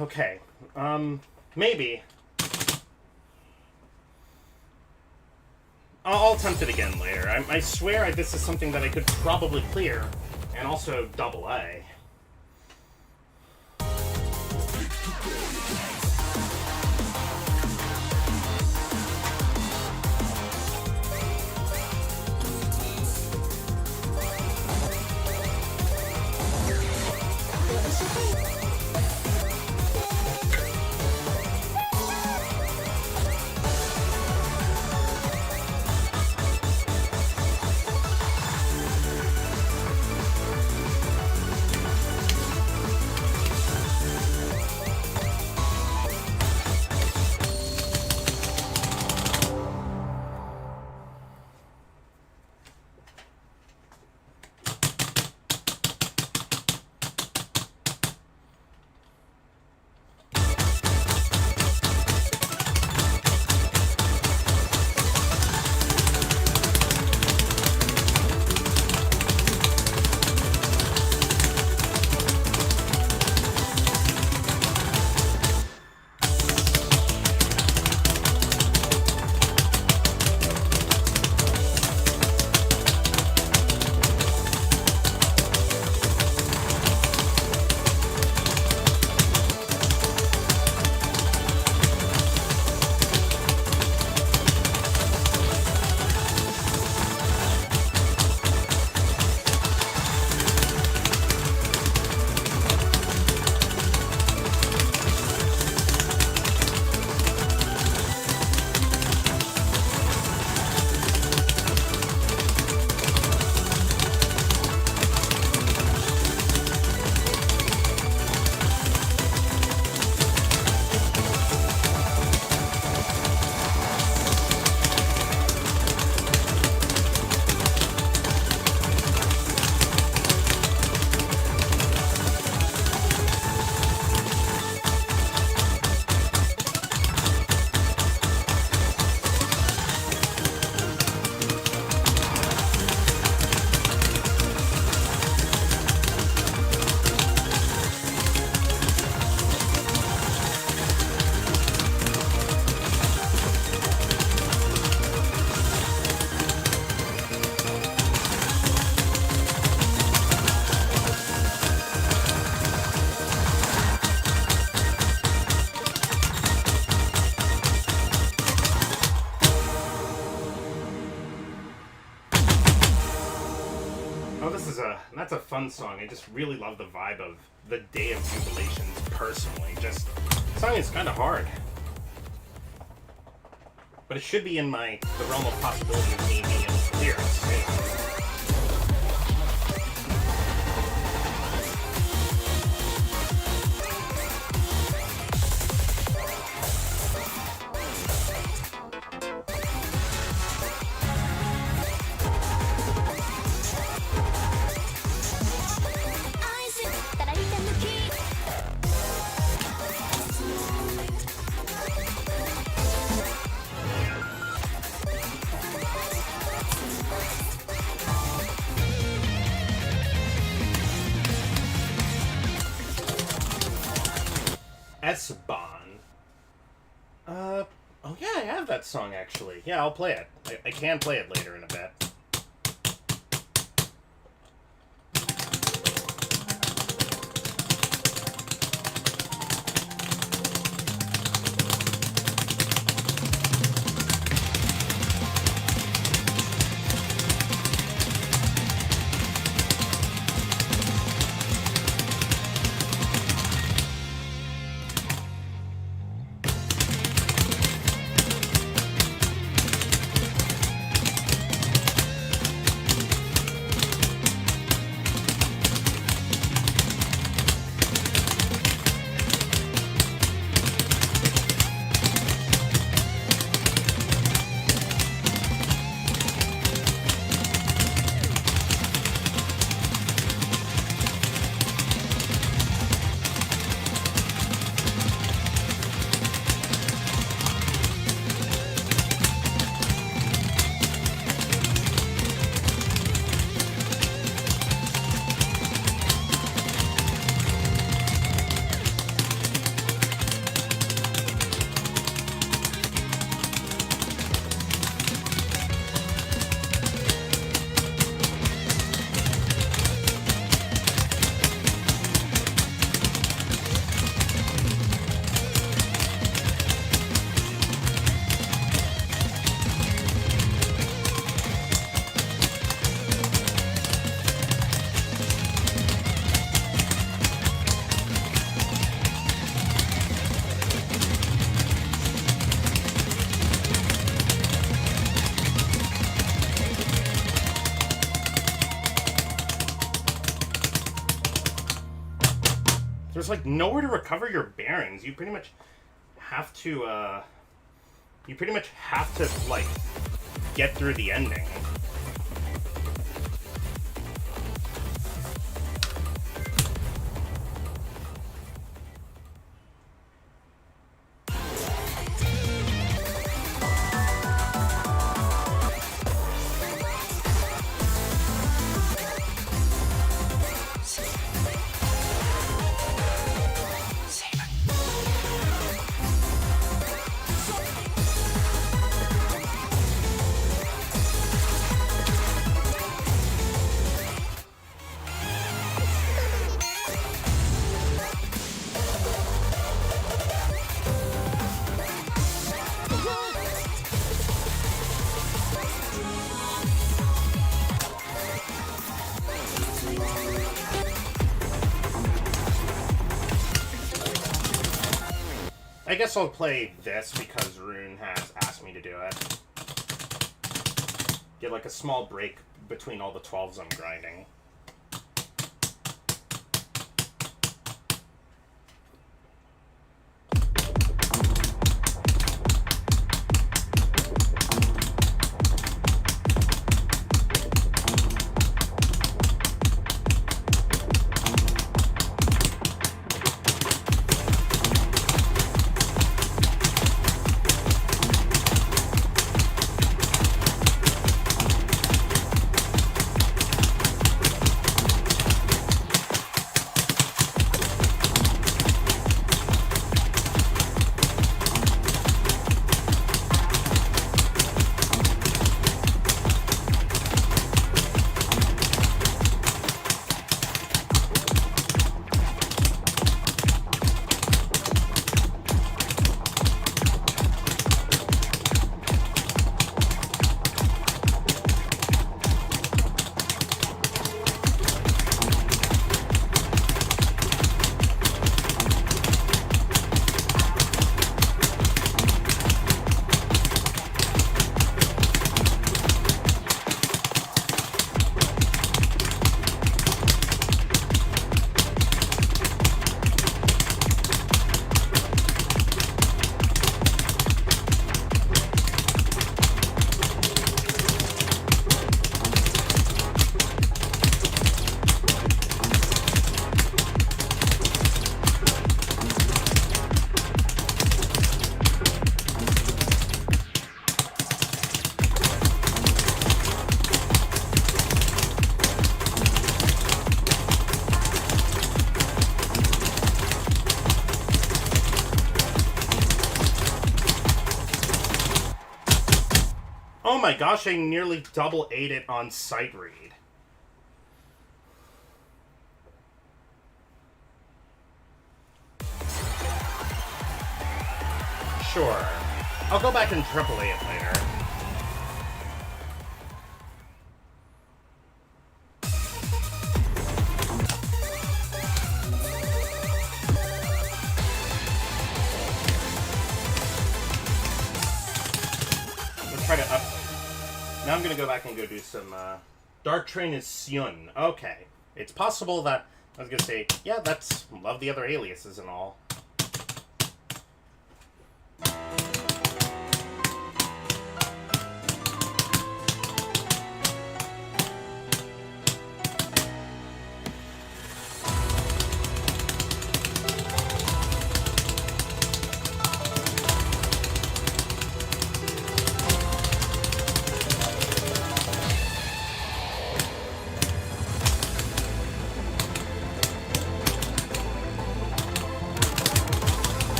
Okay. Maybe. I'll attempt it again later. I swear this is something that I could probably clear, and also double A. that's a fun song. I just really love the vibe of the Day of Jubilations personally. Just, the song is kind of hard. But it should be in the realm of possibility of me being able to clear it. S-Bon. Oh yeah, I have that song actually. Yeah, I'll play it. I can play it later in a bit. There's like nowhere to recover your bearings. You pretty much have to like get through the ending. I guess I'll play this because Rune has asked me to do it. Get like a small break between all the 12s I'm grinding. Oh my gosh, I nearly double ate it on sight read. Sure. I'll go back and triple A it later. Let's try to up. Now I'm gonna go back and go do some Dark Train is Syun. Okay. It's possible that I was gonna say, yeah, that's love the other aliases and all.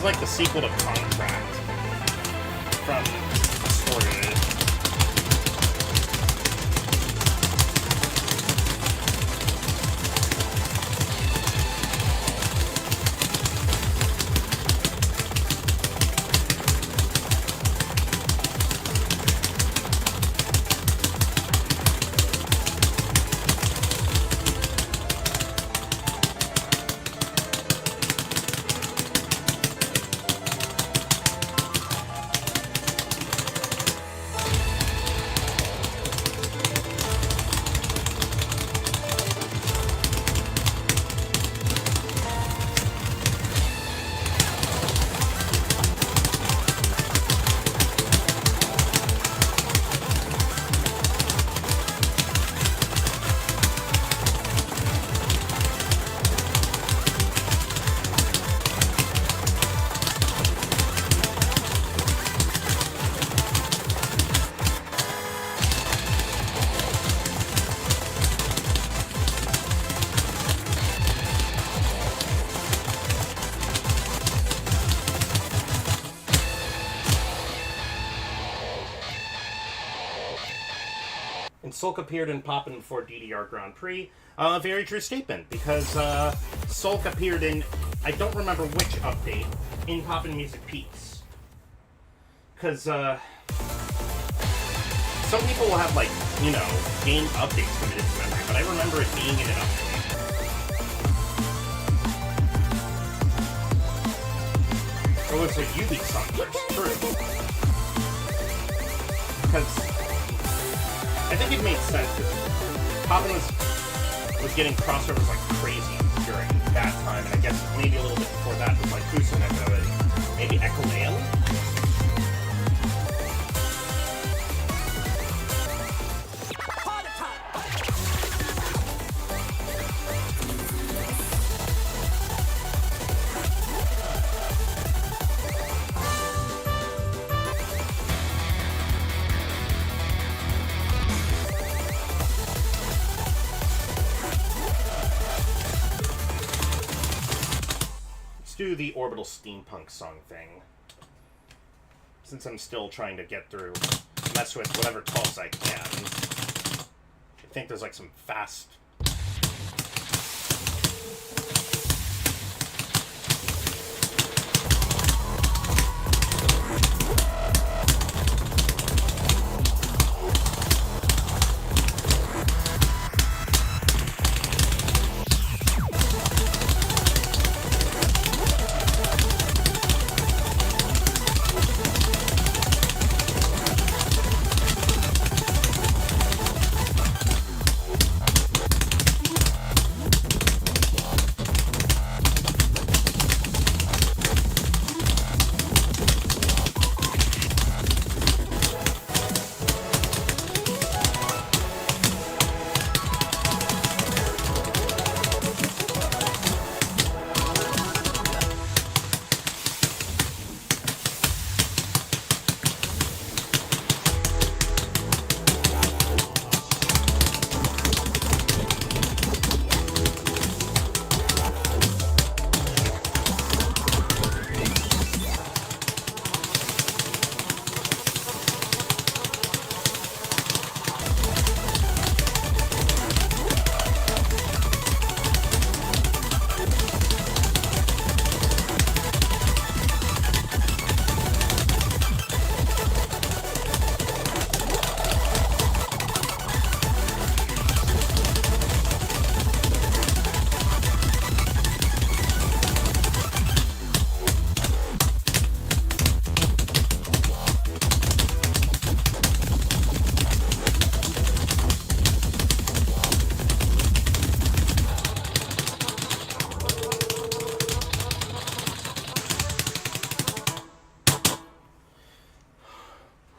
Like the sequel to Contract from Story. Sulk appeared in Poppin' before DDR Grand Prix. Very true statement, because Sulk appeared in, I don't remember which update, in Poppin' Music Peaks. Because some people will have, like, you know, game updates committed to memory, but I remember it being in an update. It was a jubeat song first, true. Because I think it made sense, because Poppin' was getting crossovers like crazy during that time, and I guess maybe a little bit before that was like Kusaneko and maybe Ekolale. Do the orbital steampunk song thing, since I'm still trying to get through, mess with whatever calls I can. I think there's like some fast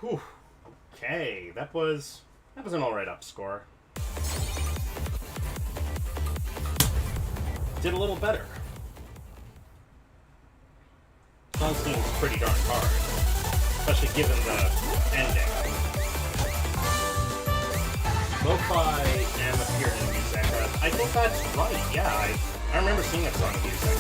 Whew. Okay, that was an alright up score. Did a little better. Song seems pretty darn hard, especially given the ending. Lo-fi M appeared in music. I think that's right. Yeah, I remember seeing that song in music.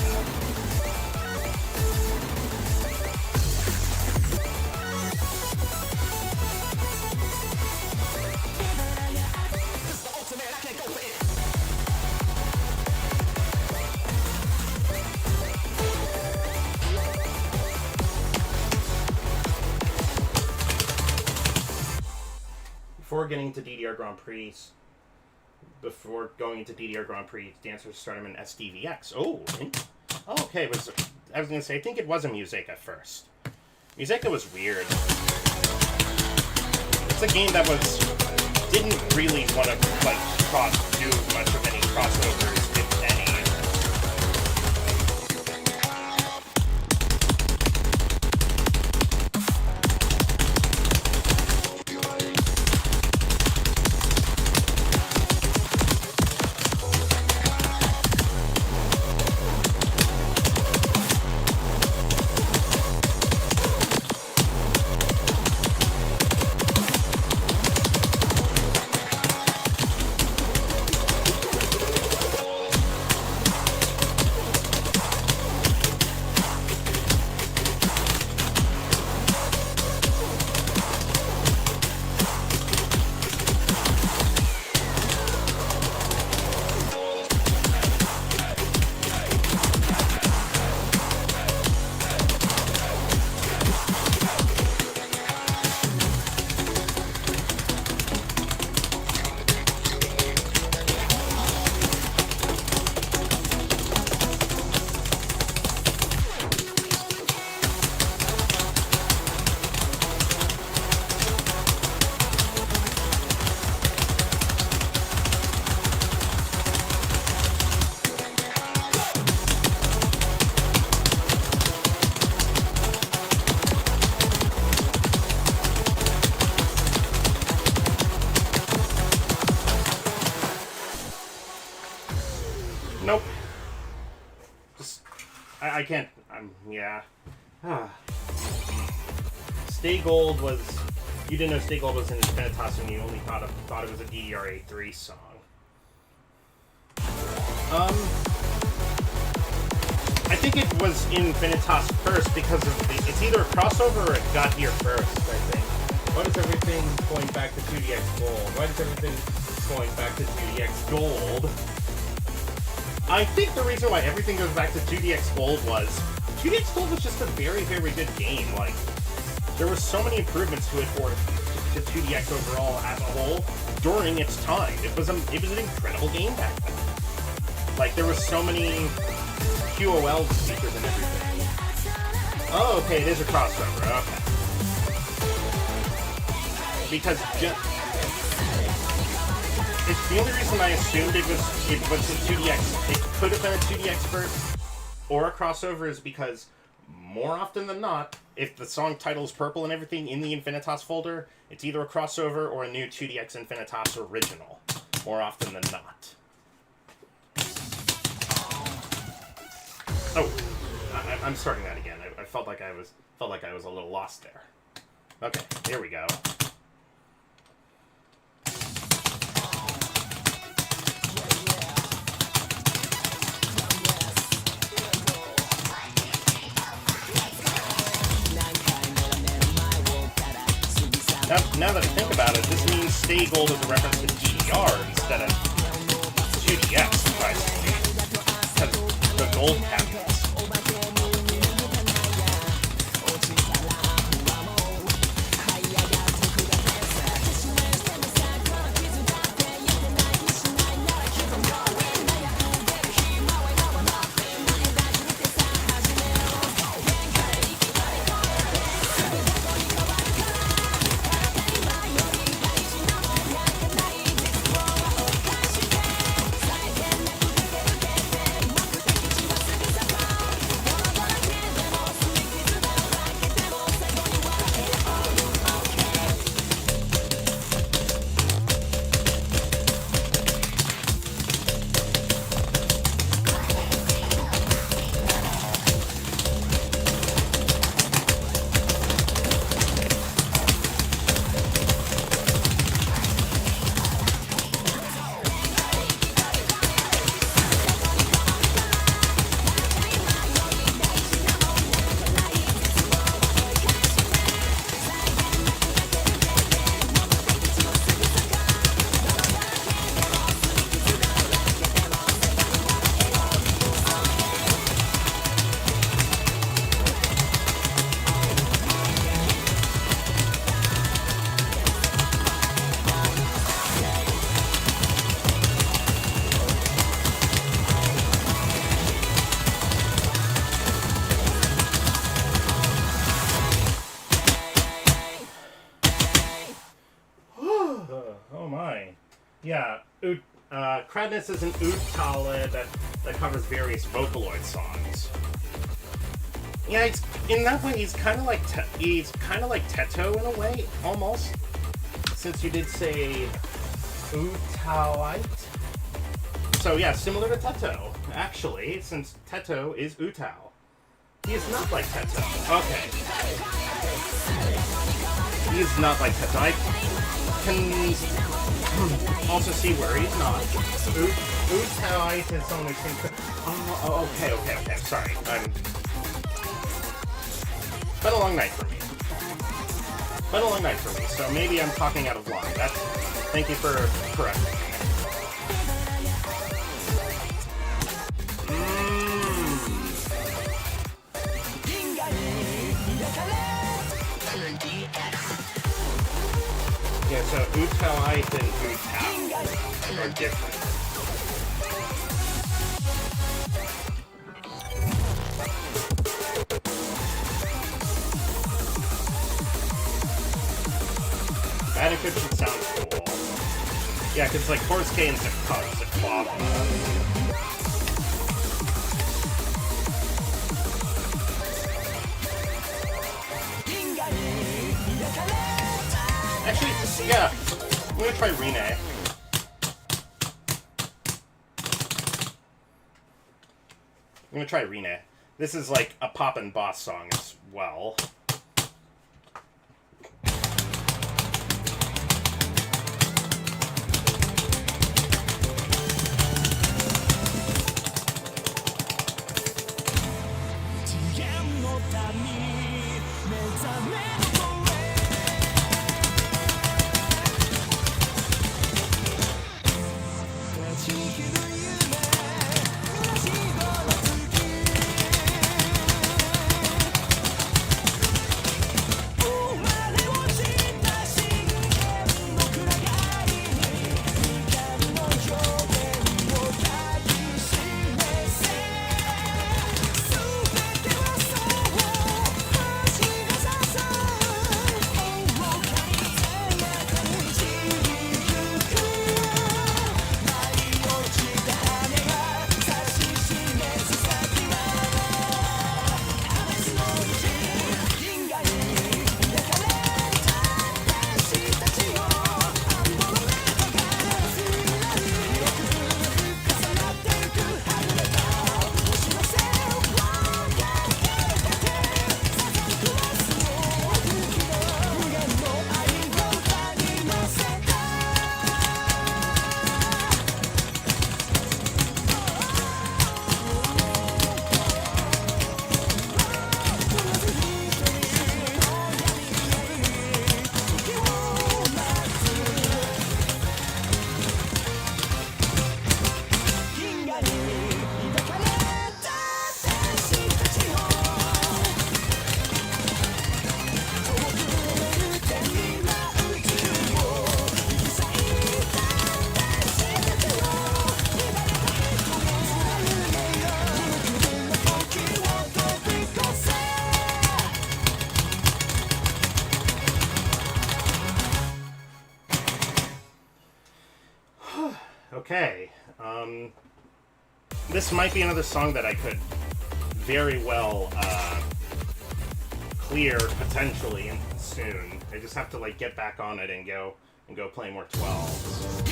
Before going into DDR Grand Prix, dancers start them in SDVX. Oh, okay. I was gonna say, I think it was a Music at first. Music was weird. It's a game that didn't really want to do much of any crossovers, if any. Nope. I can't. Yeah. Stay Gold was. You didn't know Stay Gold was an Infinitas and you only thought it was a DDR-A3 song. I think it was Infinitas first because of it's either a crossover or it got here first, I think. Why does everything going back to 2DX Gold? Why does everything going back to 2DX Gold? I think the reason why everything goes back to 2DX Gold was 2DX Gold was just a very, very good game. Like, there were so many improvements to it to 2DX overall as a whole during its time. It was an incredible game back then. Like, there were so many QOL features and everything. Oh, okay, it is a crossover. Okay. Because it's the only reason I assumed it was a 2DX. It could have been a 2DX first or a crossover is because more often than not, if the song title is purple and everything in the Infinitas folder, it's either a crossover or a new 2DX Infinitas original. More often than not. Oh, I'm starting that again. I felt like I was a little lost there. Okay, here we go. Now that I think about it, this means Stay Gold is a reference to DDR instead of 2DX, surprisingly. Because the gold cabinets. Yeah, Kradness is an oud tala that covers various Vocaloid songs. Yeah, in that way, he's kind of like Teto in a way, almost. Since you did say Utaoite. So yeah, similar to Teto, actually, since Teto is Utao. He is not like Teto. Okay. He is not like Teto. I can also see where he's not. Utaoite is only seems to... Oh, okay. Sorry. Been a long night for me. So maybe I'm talking out of line. Thank you for correcting me. Yeah, so Utaoite and Utao are different. That encryption sounds cool. Yeah, because like Horse K and Zakpava. Actually, yeah, I'm gonna try Rene. This is like a pop and boss song as well. Okay, this might be another song that I could very well clear potentially soon. I just have to like get back on it and go play more 12s.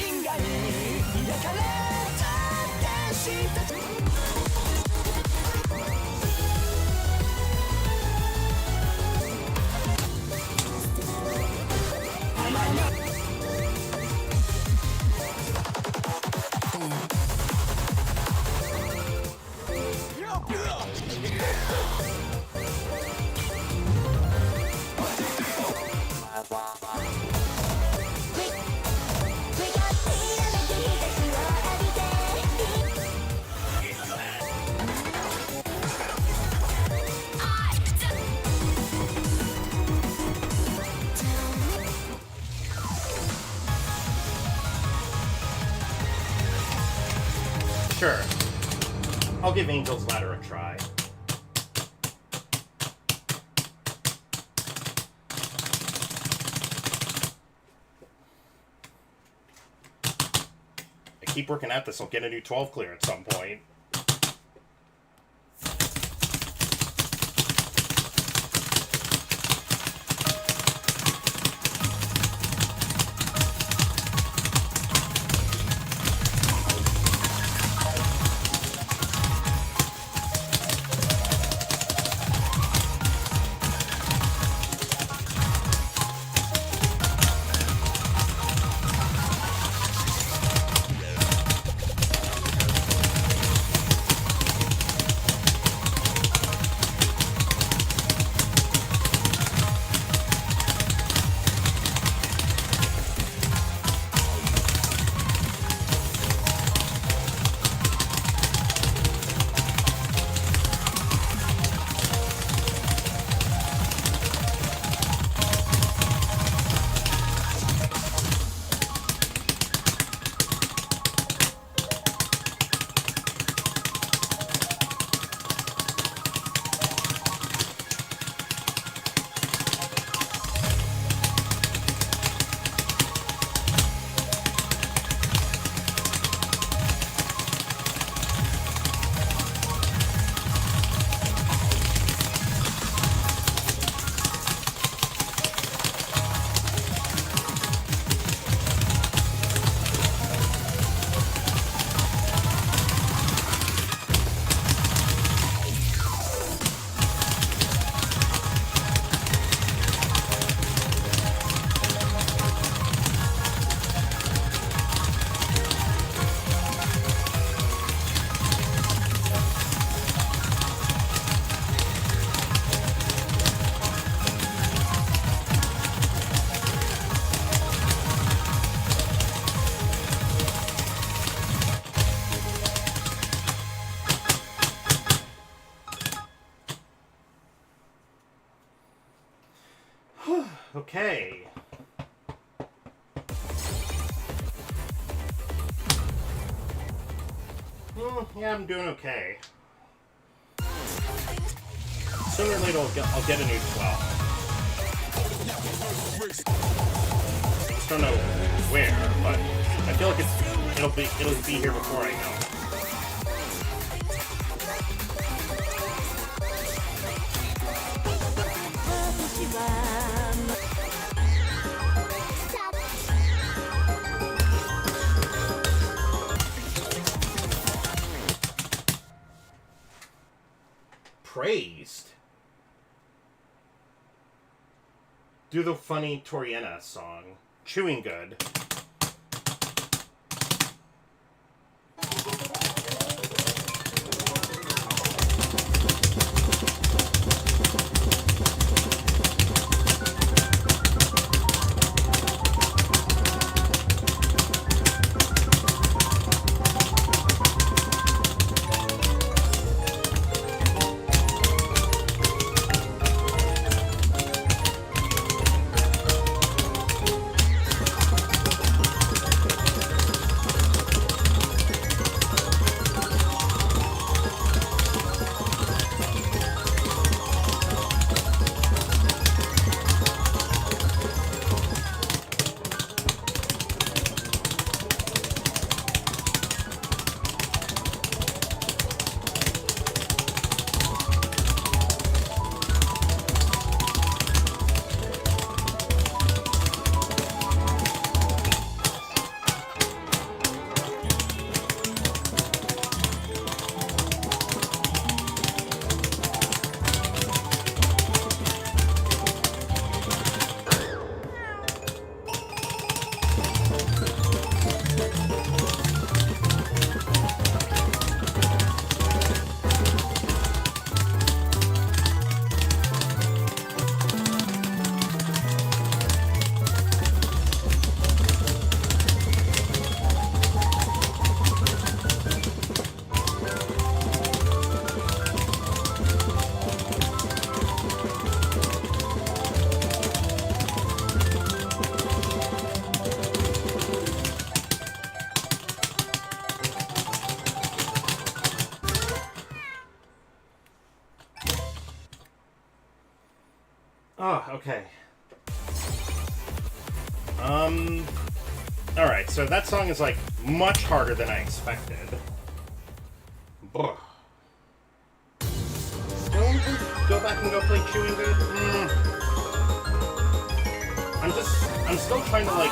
Sure. I'll give Angel's Ladder a try. keep working at this, I'll get a new 12 clear at some point. Okay. Yeah, I'm doing okay. Sooner or later, I'll get a new 12. I just don't know where, but I feel like it'll be here before I know. Praised? Do the funny Toriana song. Chewing good. Oh, okay. Alright, so that song is, like, much harder than I expected. Ugh. Go back and go play Chewing Good? I'm still trying to, like,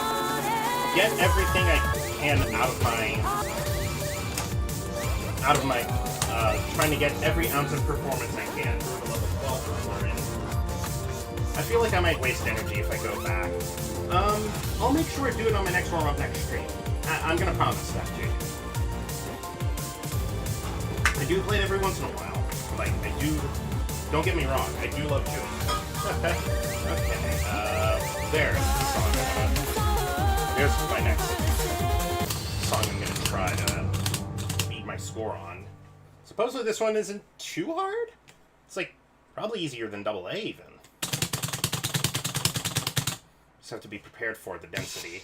get everything I can out of my, trying to get every ounce of performance I can for the level 12 I'm in. I feel like I might waste energy if I go back. I'll make sure to do it on my next warm-up next stream. I'm gonna promise that to you. I do play it every once in a while. Like, I do... Don't get me wrong, I do love Chewing. Okay, there's the song. There's my next song I'm gonna try to beat my score on. Supposedly this one isn't too hard? It's, like, probably easier than AA even. Just have to be prepared for the density.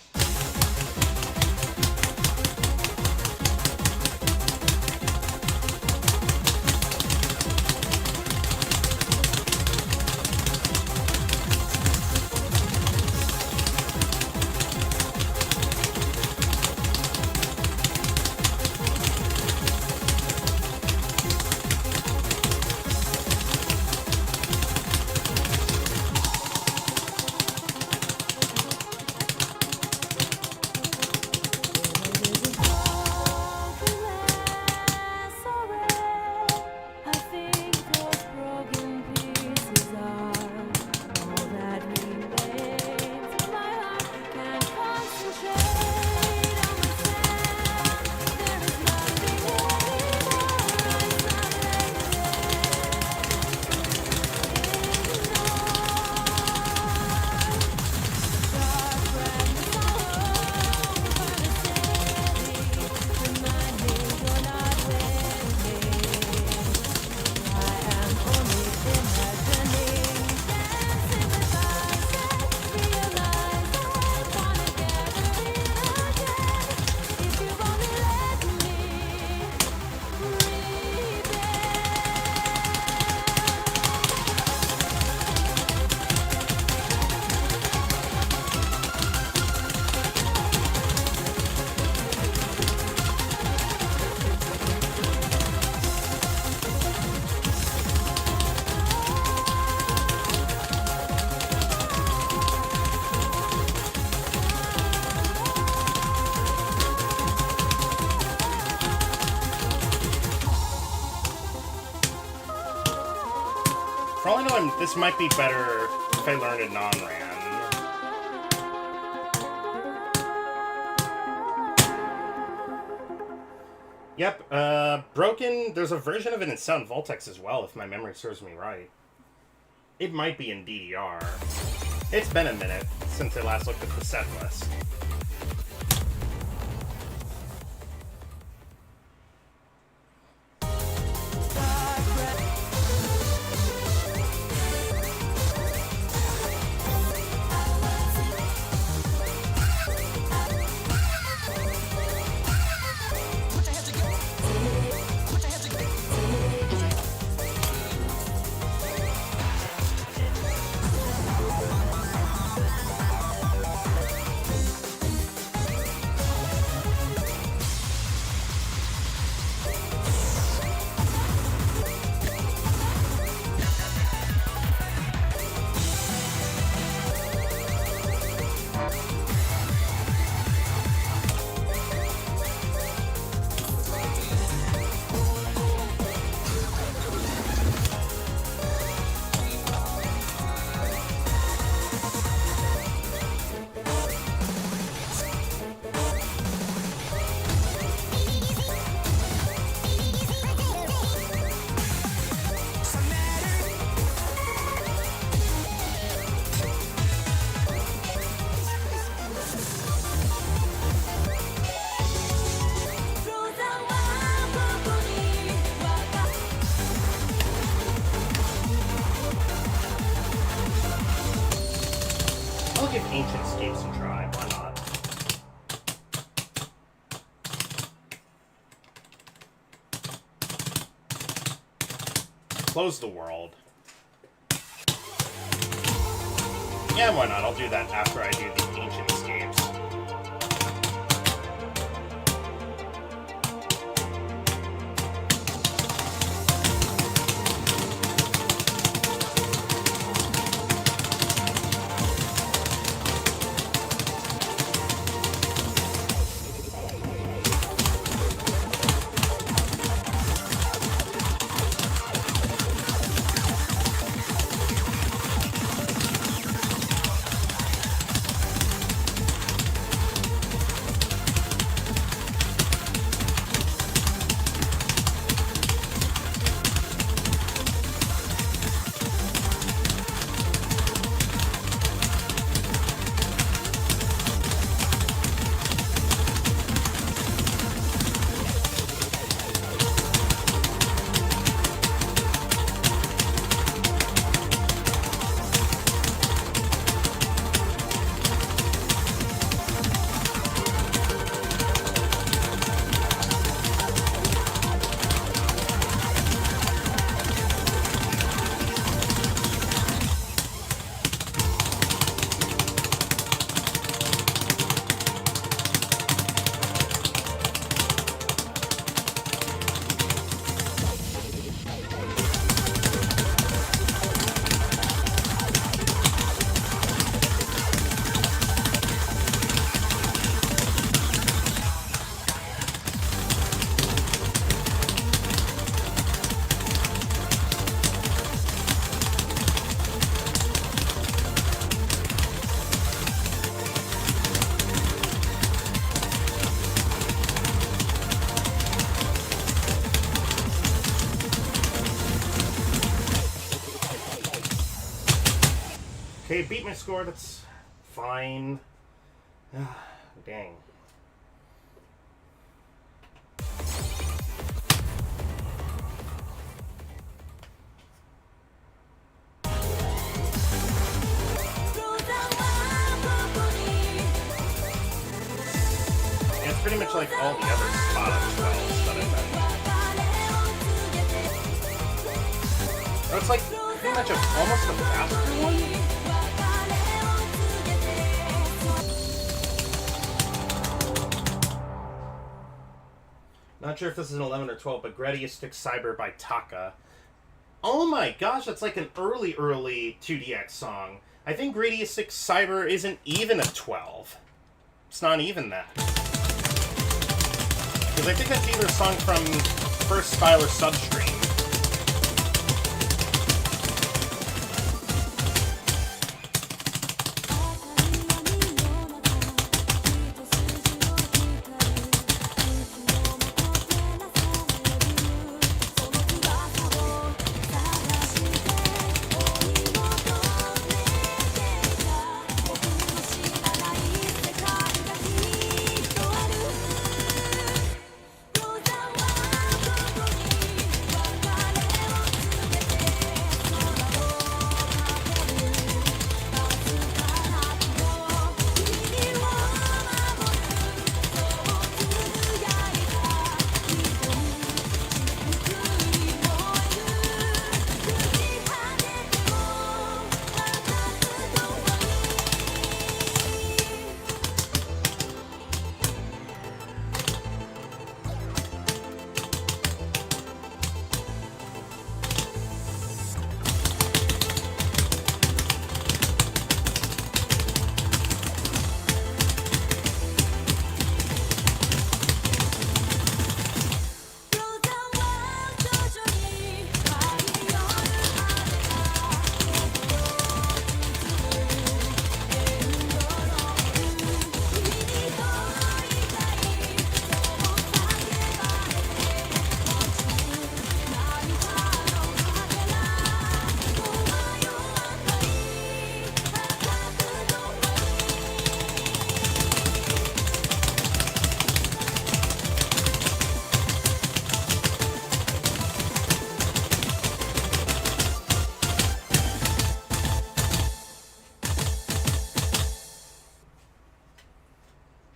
For all I know, this might be better if I learn a non-ran. Yep, Broken, there's a version of it in Sound VOLTEX as well, if my memory serves me right. It might be in DDR. It's been a minute since I last looked at the set list. Give Ancient Escapes a try, why not? Close the world. Yeah, why not? I'll do that after I do the Ancient Escapes. Okay, beat my score. That's fine. Dang. It's pretty much like all the other SPADA 12s that I've done. It's like pretty much almost a faster one. Not sure if this is an 11 or 12, but Gradiustic Cyber by Taka. Oh my gosh, that's like an early 2DX song. I think Gradiustic Cyber isn't even a 12. It's not even that. Because I think that's either a song from First File or Substream.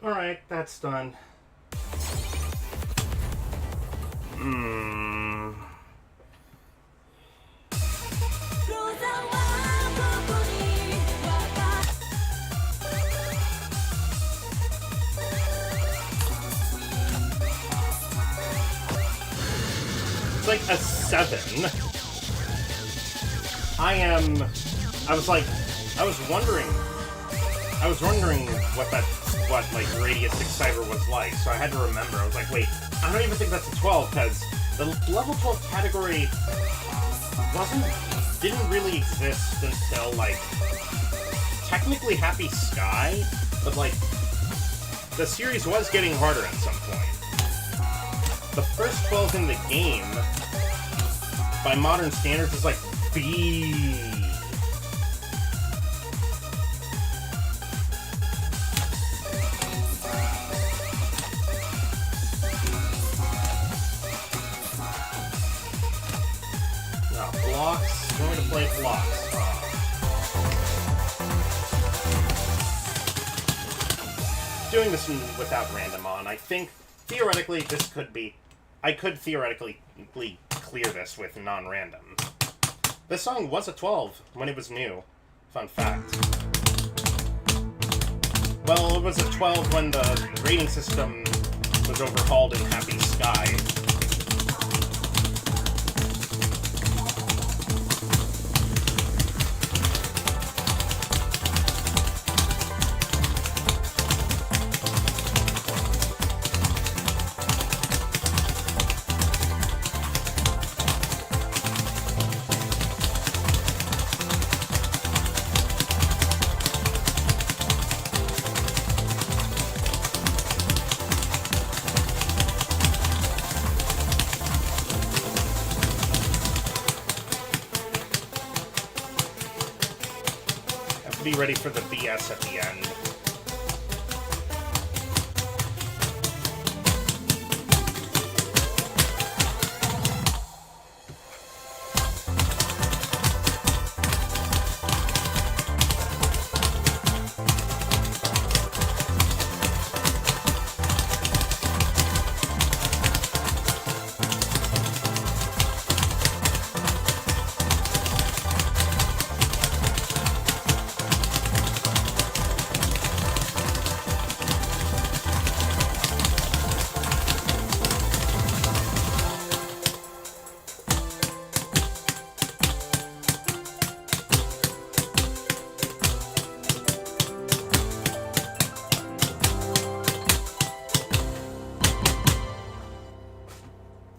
Alright, that's done. It's like a 7. I was wondering what like Gradiustic Cyber was like, so I had to remember. I was like, wait, I don't even think that's a 12, because the level 12 category didn't really exist until like technically Happy Sky, but like the series was getting harder at some point. The first 12 in the game, by modern standards, is like B. Blocks. You want me to play blocks? Doing this without random on, I think theoretically this could be. I could theoretically clear this with non-random. This song was a 12 when it was new. Fun fact. Well, it was a 12 when the rating system was overhauled in Happy Sky. be ready for the BS at the end.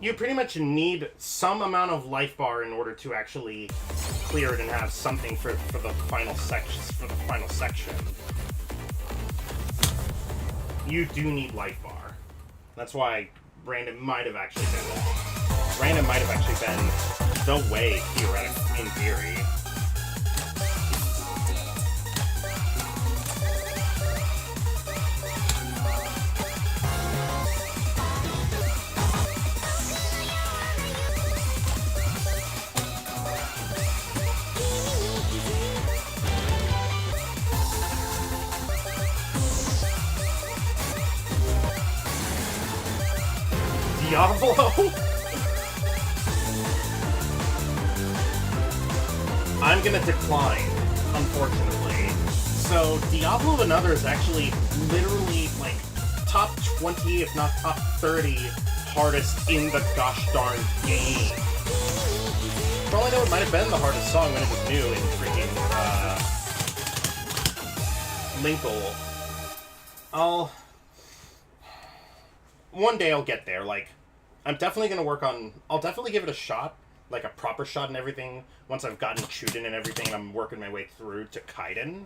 You pretty much need some amount of life bar in order to actually clear it and have something for the final section. You do need life bar. That's why random might have actually been the way theoretically in theory. Diablo? I'm gonna decline, unfortunately. So, Diablo and Other is actually literally, like, top 20, if not top 30 hardest in the gosh darn game. For all I know, it might have been the hardest song when it was new in freaking, Lincle. One day I'll get there, like, I'm definitely gonna work on, I'll definitely give it a shot, like a proper shot and everything, once I've gotten Chuden and everything and I'm working my way through to Kaiden.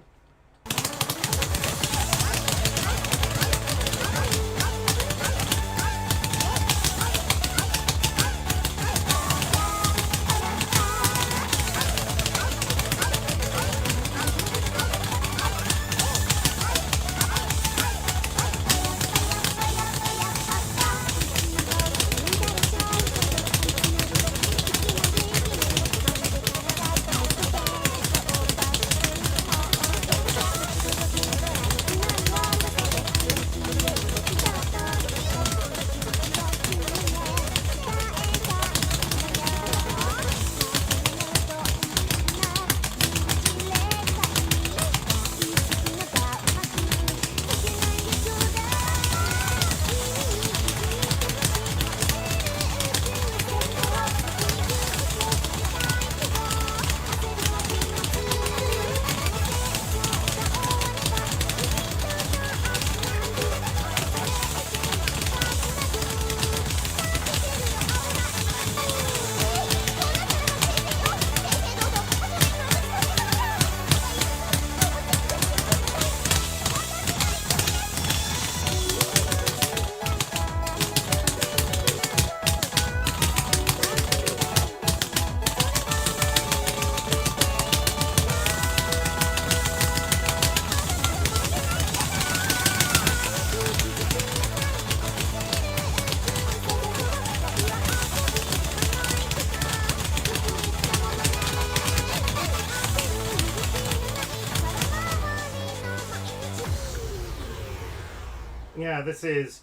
Yeah, this is...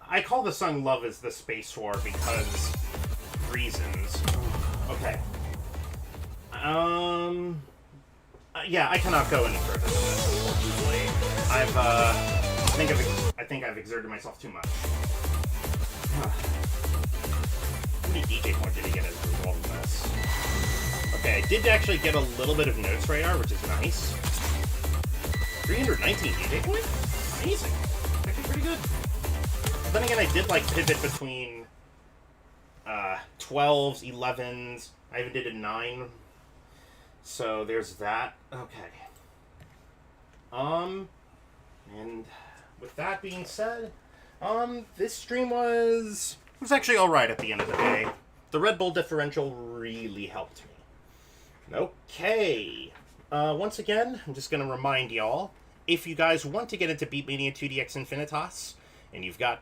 I call the song Love is the Space War because... reasons. Okay. Yeah, I cannot go any further than this, unfortunately. I think I've exerted myself too much. How many DJ points did he get as a result of this? Okay, I did actually get a little bit of notes radar, which is nice. 319 DJ points? Amazing. Actually pretty good. But then again, I did like pivot between 12s, 11s. I even did a 9. So there's that. Okay. And with that being said, this stream was actually alright at the end of the day. The Red Bull differential really helped me. Okay. Once again, I'm just going to remind y'all, if you guys want to get into Beatmania 2DX Infinitas, and you've got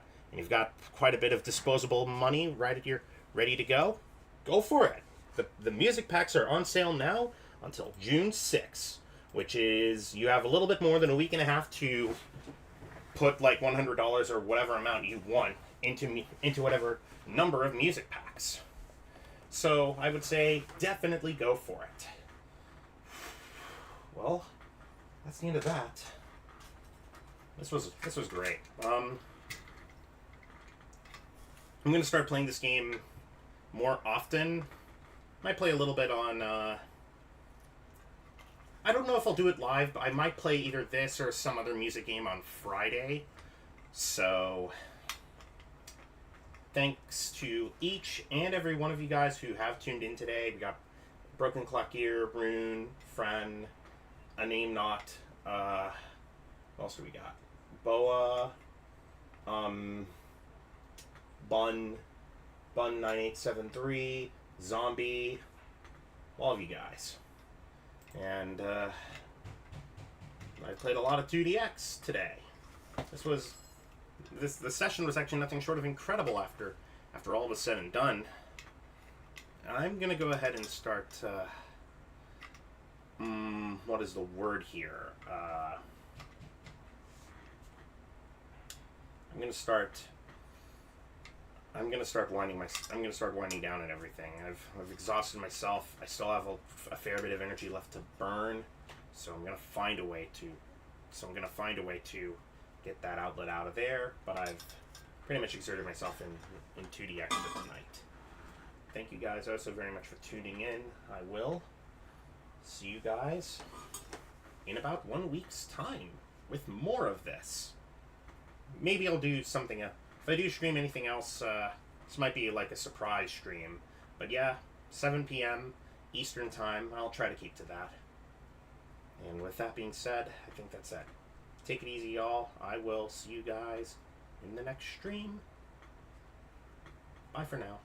quite a bit of disposable money ready to go for it. The music packs are on sale now until June 6th, which is, you have a little bit more than a week and a half to put like $100 or whatever amount you want into whatever number of music packs. So I would say definitely go for it. Well, that's the end of that. This was great. I'm gonna start playing this game more often. Might play a little bit on. I don't know if I'll do it live, but I might play either this or some other music game on Friday. So, thanks to each and every one of you guys who have tuned in today. We got Broken Clock Gear, Rune, Fren, A Name Not. What else do we got? Boa, Bun 9873, Zombie, all of you guys. And I played a lot of 2DX today. The session was actually nothing short of incredible after all was said and done. I'm gonna go ahead and start. What is the word here? I'm gonna start winding down and everything. I've exhausted myself. I still have a fair bit of energy left to burn, so I'm gonna find a way to get that outlet out of there. But I've pretty much exerted myself in 2DX for the night. Thank you guys also very much for tuning in. I will see you guys in about 1 week's time with more of this. Maybe I'll do something. If I do stream anything else, this might be like a surprise stream. But yeah, 7 p.m. Eastern Time. I'll try to keep to that. And with that being said, I think that's it. Take it easy, y'all. I will see you guys in the next stream. Bye for now.